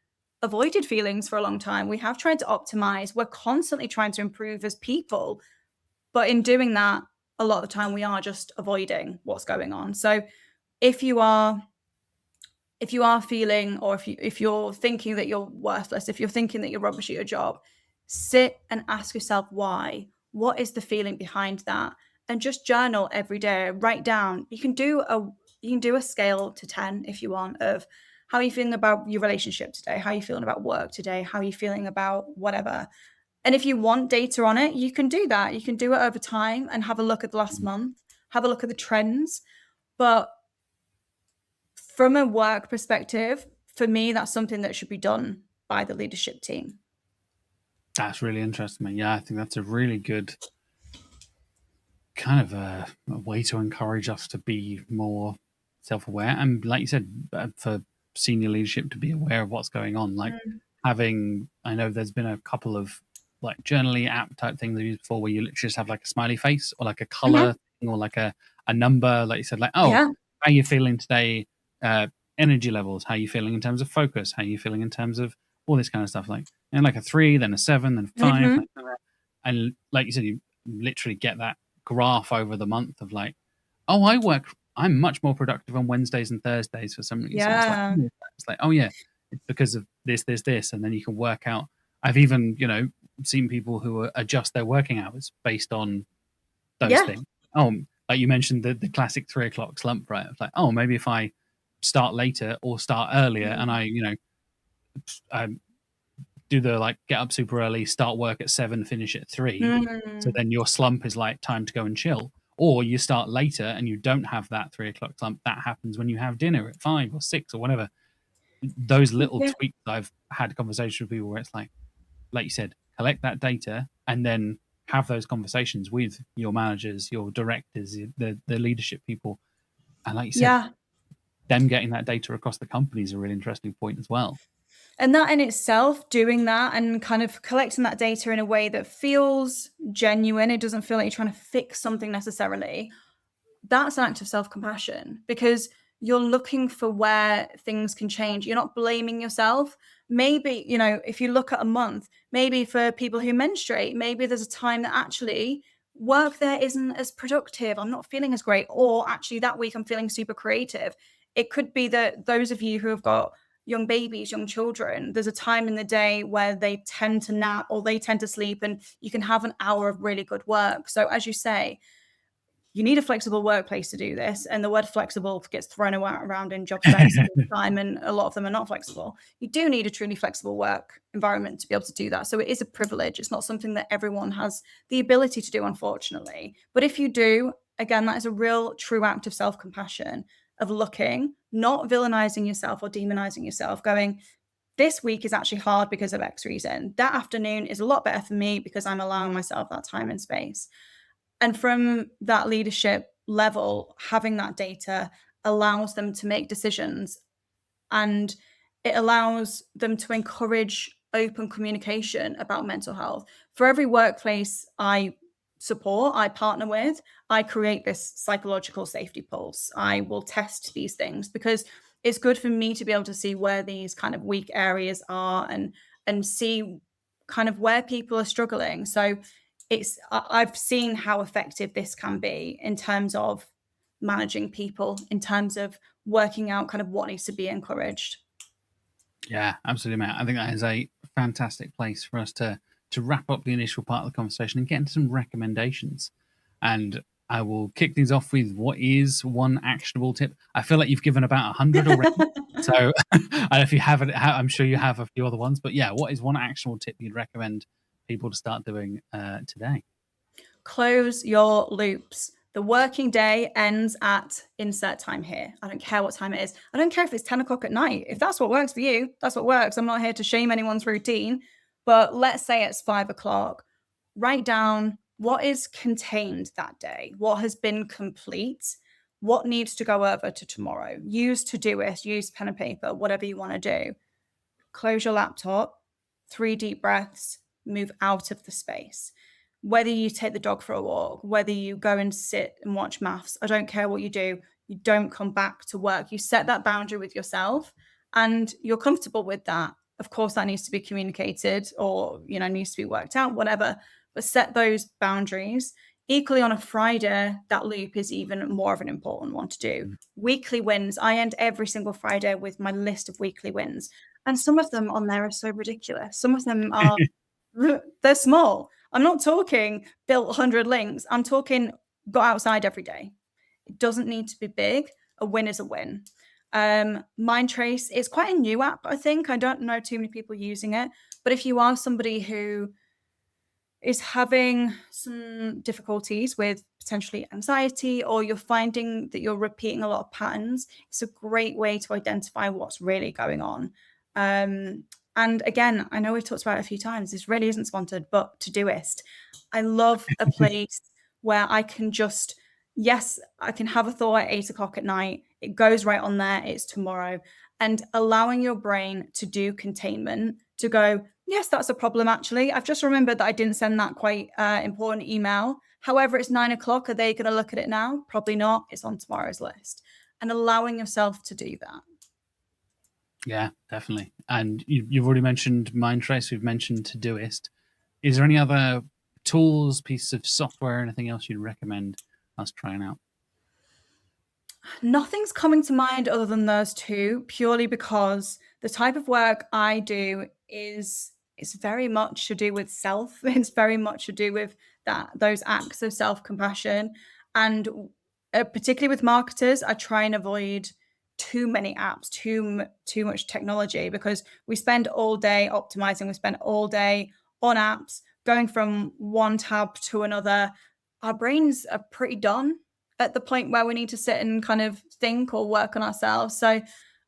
Speaker 1: avoided feelings for a long time. We have tried to optimize. We're constantly trying to improve as people, but in doing that, a lot of the time we are just avoiding what's going on. So if you are if you are feeling or if you're thinking that you're worthless, if you're thinking that you're rubbish at your job, sit and ask yourself why. What is the feeling behind that? And just journal every day. Write down. You can do a scale to 10 if you want of how are you feeling about your relationship today? How are you feeling about work today? How are you feeling about whatever? And if you want data on it, you can do that. You can do it over time and have a look at the last month, have a look at the trends. But from a work perspective, for me, that's something that should be done by the leadership team.
Speaker 2: That's really interesting, man. Yeah, I think that's a really good kind of a way to encourage us to be more self-aware, and like you said, for senior leadership to be aware of what's going on. Like
Speaker 1: Mm.
Speaker 2: having, I know there's been a couple of like journaling app type things I've used before, where you literally just have like a smiley face or like a
Speaker 1: Mhm.
Speaker 2: color thing or like a number, like you said, like, oh,
Speaker 1: Yeah.
Speaker 2: how you feeling today? Energy levels, how you feeling in terms of focus, how you feeling in terms of all this kind of stuff, like, and like a 3, then a 7, then a 5,
Speaker 1: Mhm.
Speaker 2: like, and like you said, you literally get that graph over the month of like, oh, I'm much more productive on Wednesdays and Thursdays for some reason. It's like,
Speaker 1: Yeah.
Speaker 2: oh yeah, it's because of this, and then you can work out. I've even, seen people who adjust their working hours based on those
Speaker 1: Yeah.
Speaker 2: things. Oh, like you mentioned the classic 3 o'clock slump, right? It's like, oh, maybe if I start later or start earlier, and
Speaker 1: Mm.
Speaker 2: I do the like get up super early, start work at 7, finish at 3. So
Speaker 1: Mm.
Speaker 2: then your slump is like time to go and chill. Or you start later and you don't have that 3 o'clock slump. That happens when you have dinner at 5 or 6 or whatever. Those little
Speaker 1: Yeah.
Speaker 2: tweaks, I've had conversations with people where it's like you said, collect that data and then have those conversations with your managers, your directors, the leadership people. And like you said,
Speaker 1: Yeah.
Speaker 2: them getting that data across the company is a really interesting point as well.
Speaker 1: And that in itself, doing that and kind of collecting that data in a way that feels genuine, it doesn't feel like you're trying to fix something necessarily, that's an act of self-compassion because you're looking for where things can change. You're not blaming yourself. Maybe, if you look at a month, maybe for people who menstruate, maybe there's a time that actually work there isn't as productive. I'm not feeling as great. Or actually that week I'm feeling super creative. It could be that those of you who have got young babies, young children, there's a time in the day where they tend to nap or they tend to sleep and you can have an hour of really good work. So as you say, you need a flexible workplace to do this. And the word flexible gets thrown around in job specs all the time, and a lot of them are not flexible. You do need a truly flexible work environment to be able to do that. So it is a privilege. It's not something that everyone has the ability to do, unfortunately. But if you do, again, that is a real true act of self compassion. of looking, not villainizing yourself or demonizing yourself, going, this week is actually hard because of X reason. That afternoon is a lot better for me because I'm allowing myself that time and space. And from that leadership level, having that data allows them to make decisions, and it allows them to encourage open communication about mental health. For every workplace I support, I partner with, I create this psychological safety pulse. I will test these things because it's good for me to be able to see where these kind of weak areas are, and see kind of where people are struggling. So I've seen how effective this can be in terms of managing people, in terms of working out kind of what needs to be encouraged.
Speaker 2: Yeah, absolutely, mate. I think that is a fantastic place for us to wrap up the initial part of the conversation and get into some recommendations. And I will kick things off with what is one actionable tip. I feel like you've given about 100 already. So I don't know if you have it. I'm sure you have a few other ones. But yeah, what is one actionable tip you'd recommend people to start doing today?
Speaker 1: Close your loops. The working day ends at insert time here. I don't care what time it is. I don't care if it's 10 o'clock at night. If that's what works for you, that's what works. I'm not here to shame anyone's routine. But let's say it's 5 o'clock. Write down what is contained that day, what has been complete, what needs to go over to tomorrow. Use Todoist, use pen and paper, whatever you want to do. Close your laptop, 3 deep breaths, move out of the space. Whether you take the dog for a walk, whether you go and sit and watch maths, I don't care what you do, you don't come back to work. You set that boundary with yourself and you're comfortable with that. Of course, that needs to be communicated, or, needs to be worked out, whatever, but set those boundaries. Equally, on a Friday, that loop is even more of an important one to do. Weekly wins. I end every single Friday with my list of weekly wins. And some of them on there are so ridiculous. Some of them are, they're small. I'm not talking built 100 links. I'm talking got outside every day. It doesn't need to be big. A win is a win. Mindtrace is quite a new app, I think. I don't know too many people using it. But if you are somebody who is having some difficulties with potentially anxiety, or you're finding that you're repeating a lot of patterns, it's a great way to identify what's really going on. And again, I know we've talked about it a few times. This really isn't sponsored, but Todoist. I love a place where I can just, yes, I can have a thought at 8 o'clock at night. It goes right on there. It's tomorrow. And allowing your brain to do containment, to go, yes, that's a problem, actually. I've just remembered that I didn't send that quite important email. However, it's 9 o'clock. Are they going to look at it now? Probably not. It's on tomorrow's list. And allowing yourself to do that.
Speaker 2: Yeah, definitely. And you've already mentioned Mindtrace. We've mentioned Todoist. Is there any other tools, pieces of software, anything else you'd recommend us trying out?
Speaker 1: Nothing's coming to mind other than those two, purely because the type of work I do is very much to do with self. It's very much to do with those acts of self-compassion. And particularly with marketers, I try and avoid too many apps, too much technology, because we spend all day optimizing, we spend all day on apps, going from one tab to another. Our brains are pretty done at the point where we need to sit and kind of think or work on ourselves. So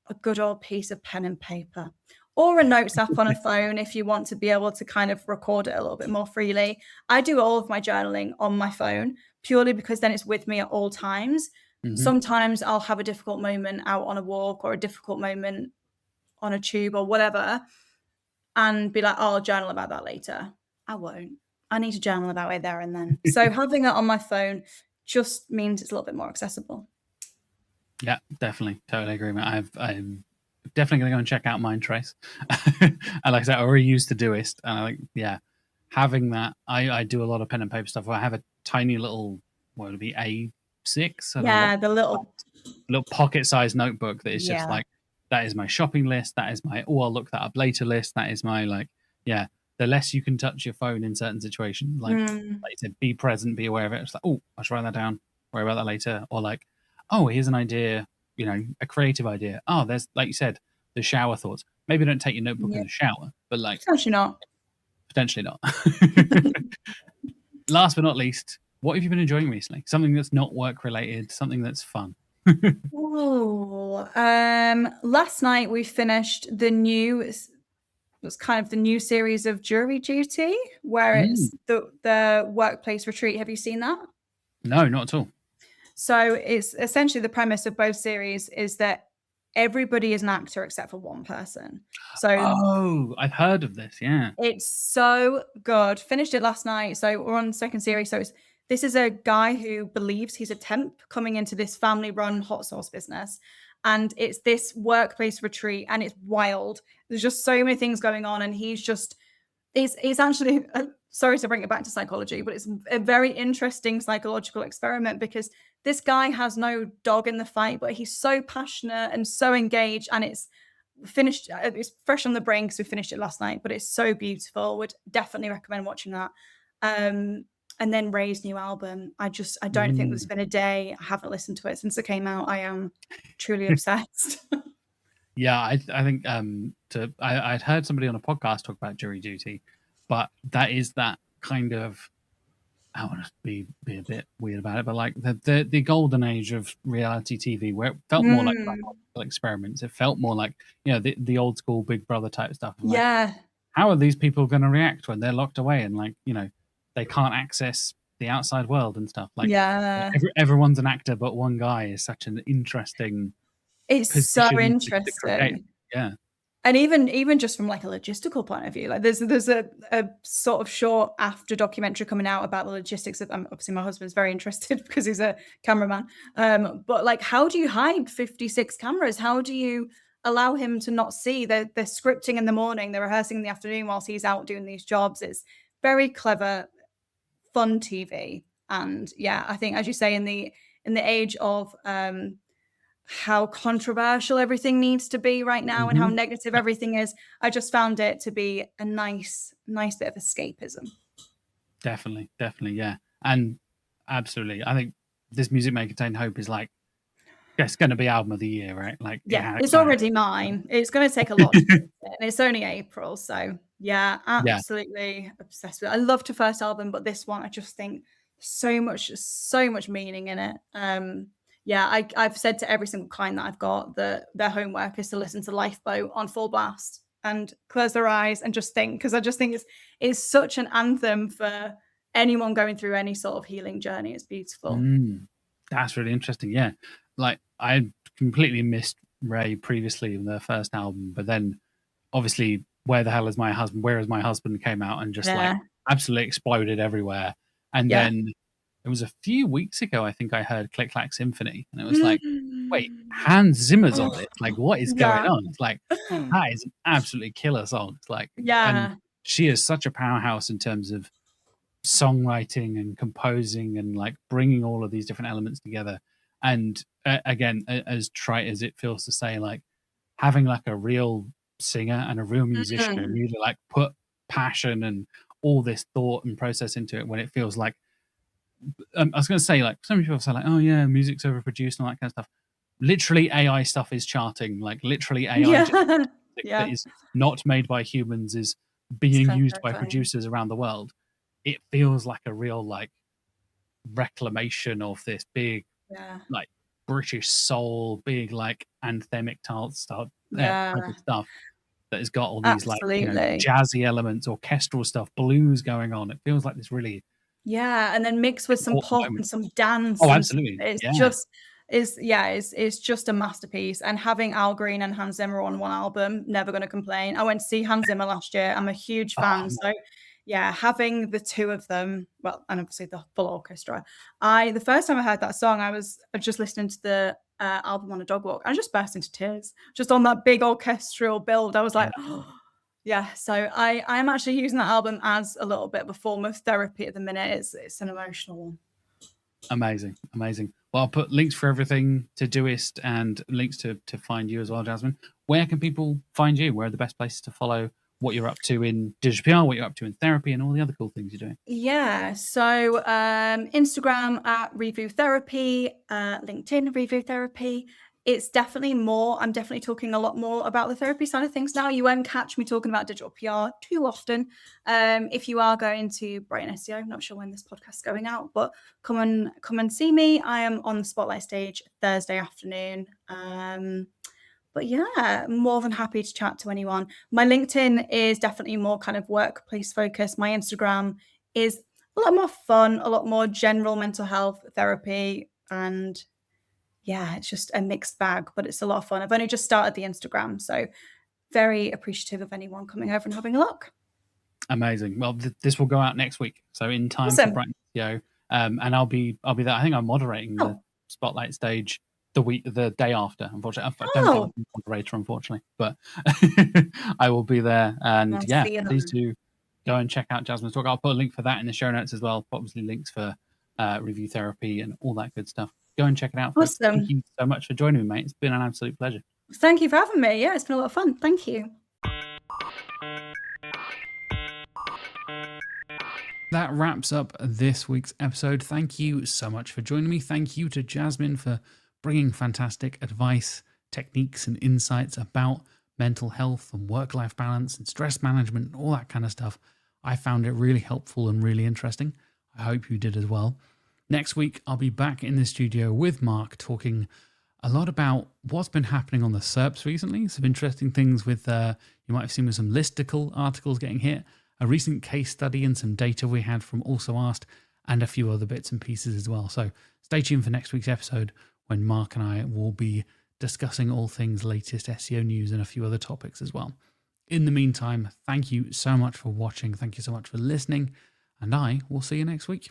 Speaker 1: a good old piece of pen and paper, or a notes app on a phone if you want to be able to kind of record it a little bit more freely. I do all of my journaling on my phone purely because then it's with me at all times.
Speaker 2: Mm-hmm.
Speaker 1: Sometimes I'll have a difficult moment out on a walk, or a difficult moment on a tube or whatever, and be like, oh, I'll journal about that later. I won't. I need to journal about it there and then. So having it on my phone just means it's a little bit more accessible.
Speaker 2: Yeah, definitely. Totally agree, mate. I'm definitely going to go and check out Mindtrace. And like I said, I already used Todoist. And I like, yeah, having that, I do a lot of pen and paper stuff. I have a tiny little, what would it be, A6?
Speaker 1: Yeah, the little
Speaker 2: pocket-sized notebook that is just
Speaker 1: Yeah.
Speaker 2: like, that is my shopping list. That is my, I'll look that up later list. That is my, like, yeah, the less you can touch your phone in certain situations, like you said, be present, be aware of it. It's like, oh, I should write that down, worry about that later. Or like, oh, here's an idea, a creative idea. Oh, there's, like you said, the shower thoughts. Maybe don't take your notebook in the shower, but like,
Speaker 1: Potentially not.
Speaker 2: potentially not. Last but not least, what have you been enjoying recently? Something that's not work related, something that's fun.
Speaker 1: Oh, last night we finished it was kind of the new series of Jury Duty, where
Speaker 2: Mm.
Speaker 1: it's the workplace retreat. Have you seen that?
Speaker 2: No, not at all.
Speaker 1: So it's essentially the premise of both series is that everybody is an actor except for one person. So
Speaker 2: Oh, I've heard of this. Yeah.
Speaker 1: it's so good. Finished it last night. So we're on the second series. This is a guy who believes he's a temp coming into this family run hot sauce business. And it's this workplace retreat and it's wild. There's just so many things going on. And it's actually, sorry to bring it back to psychology, but it's a very interesting psychological experiment because this guy has no dog in the fight, but he's so passionate and so engaged. And it's fresh on the brain because we finished it last night, but it's so beautiful. Would definitely recommend watching that. And then Ray's new album. I don't think there's
Speaker 2: Mm.
Speaker 1: been a day I haven't listened to it since it came out. I am truly obsessed.
Speaker 2: Yeah, I think I'd heard somebody on a podcast talk about jury duty, but that is that kind of, I want to be a bit weird about it, but like the golden age of reality TV where it felt more like
Speaker 1: Mm,
Speaker 2: psychological experiments. It felt more like, the old school Big Brother type stuff. Like,
Speaker 1: yeah,
Speaker 2: how are these people going to react when they're locked away and like, they can't access the outside world and stuff? Like,
Speaker 1: yeah.
Speaker 2: everyone's an actor, but one guy is such an interesting
Speaker 1: It's so
Speaker 2: position to create.
Speaker 1: interesting.
Speaker 2: Yeah.
Speaker 1: And even just from like a logistical point of view, like there's a sort of short after documentary coming out about the logistics of obviously my husband's very interested because he's a cameraman. But like how do you hide 56 cameras? How do you allow him to not see? They're scripting in the morning, they're rehearsing in the afternoon whilst he's out doing these jobs. It's very clever, fun TV. And yeah, I think as you say, in the age of how controversial everything needs to be right now and how
Speaker 2: Hmm.
Speaker 1: negative everything is. I just found it to be a nice bit of escapism.
Speaker 2: Definitely, definitely, yeah. And absolutely. I think This Music May Contain Hope is like, it's going to be album of the year, right? Like it
Speaker 1: Yeah,
Speaker 2: had
Speaker 1: it's
Speaker 2: that.
Speaker 1: already mine. It's going to take a lot to fix it, and it's only April, so yeah,
Speaker 2: Yeah.
Speaker 1: absolutely obsessed with it. I loved her first album, but this one I just think so much meaning in it. Yeah, I've said to every single client that I've got that their homework is to listen to Lifeboat on full blast and close their eyes and just think because I just think it's such an anthem for anyone going through any sort of healing journey. It's beautiful.
Speaker 2: Mm, that's really interesting. Yeah. Like I completely missed Ray previously in their first album, but then obviously Where the Hell Is My Husband? Where Is My Husband came out and just like
Speaker 1: Yeah,
Speaker 2: absolutely exploded everywhere. And
Speaker 1: yeah.
Speaker 2: then it was a few weeks ago, I think I heard Click Clack Symphony, and it was like, wait, Hans Zimmer's on
Speaker 1: Oh,
Speaker 2: this. Like, what is going
Speaker 1: yeah.
Speaker 2: on? It's like, that is an absolutely killer song. It's like, and
Speaker 1: Yeah,
Speaker 2: she is such a powerhouse in terms of songwriting and composing and like bringing all of these different elements together. And again, as trite as it feels to say, like having like a real singer and a real musician who
Speaker 1: mm,
Speaker 2: really like put passion and all this thought and process into it when it feels like, I was going to say, like, so many people say, like, oh, yeah, music's overproduced and all that kind of stuff. Literally, AI stuff is charting. Like, literally, AI
Speaker 1: yeah,
Speaker 2: music that
Speaker 1: yeah,
Speaker 2: is not made by humans is
Speaker 1: it's
Speaker 2: being
Speaker 1: kind of
Speaker 2: used by
Speaker 1: terrifying.
Speaker 2: producers around the world. It feels like a real, like, reclamation of this big,
Speaker 1: Yeah,
Speaker 2: like, British soul, big, like, anthemic type
Speaker 1: yeah,
Speaker 2: of stuff that has got all these, like,
Speaker 1: absolutely.
Speaker 2: jazzy elements, orchestral stuff, blues going on. It feels like this really
Speaker 1: Yeah, and then mixed with some
Speaker 2: important
Speaker 1: pop
Speaker 2: moment.
Speaker 1: and some dance
Speaker 2: Oh,
Speaker 1: and
Speaker 2: absolutely.
Speaker 1: it's
Speaker 2: Yeah.
Speaker 1: just it's just a masterpiece, and having Al Green and Hans Zimmer on one album, never gonna complain. I went to see Hans Zimmer last year, I'm a huge fan,
Speaker 2: Oh,
Speaker 1: so yeah, having the 2 of them, well, and obviously the full orchestra. The first time I heard that song, I was just listening to the, album on a dog walk, I just burst into tears, just on that big orchestral build, I was
Speaker 2: yeah.
Speaker 1: like, yeah, so I am actually using that album as a little bit of a form of therapy at the minute. It's an emotional one.
Speaker 2: Amazing, amazing. Well, I'll put links for everything to Doist and links to find you as well, Jasmine. Where can people find you? Where are the best places to follow what you're up to in digital PR, what you're up to in therapy, and all the other cool things you're doing?
Speaker 1: Yeah, so Instagram at Review Therapy, LinkedIn Review Therapy, it's definitely more, I'm definitely talking a lot more about the therapy side of things now. You won't catch me talking about digital PR too often. If you are going to Brighton SEO, I'm not sure when this podcast is going out, but come and see me. I am on the Spotlight stage Thursday afternoon. But yeah, more than happy to chat to anyone. My LinkedIn is definitely more kind of workplace focused. My Instagram is a lot more fun, a lot more general mental health therapy, and yeah, it's just a mixed bag, but it's a lot of fun. I've only just started the Instagram, so very appreciative of anyone coming over and having a look.
Speaker 2: Amazing. Well, this will go out next week, so in time for
Speaker 1: Awesome.
Speaker 2: Brighton SEO. And I'll be there. I think I'm moderating the
Speaker 1: Oh,
Speaker 2: Spotlight stage the day after. Unfortunately, I don't think
Speaker 1: oh,
Speaker 2: I'm a moderator, unfortunately, but I will be there. And
Speaker 1: I'll
Speaker 2: yeah,
Speaker 1: see you
Speaker 2: please
Speaker 1: then.
Speaker 2: do go and check out Jasmine's talk. I'll put a link for that in the show notes as well. Obviously, links for review therapy and all that good stuff. Go and check it out, folks. Thank
Speaker 1: Awesome.
Speaker 2: you so much for joining me, mate. It's been an absolute pleasure.
Speaker 1: Thank you for having me. Yeah, it's been a lot of fun. Thank you.
Speaker 2: That wraps up this week's episode. Thank you so much for joining me. Thank you to Jasmine for bringing fantastic advice, techniques, and insights about mental health and work-life balance and stress management and all that kind of stuff. I found it really helpful and really interesting. I hope you did as well. Next week, I'll be back in the studio with Mark talking a lot about what's been happening on the SERPs recently. Some interesting things with, you might have seen with some listicle articles getting hit, a recent case study and some data we had from Also Asked, and a few other bits and pieces as well. So stay tuned for next week's episode when Mark and I will be discussing all things latest SEO news and a few other topics as well. In the meantime, thank you so much for watching. Thank you so much for listening, and I will see you next week.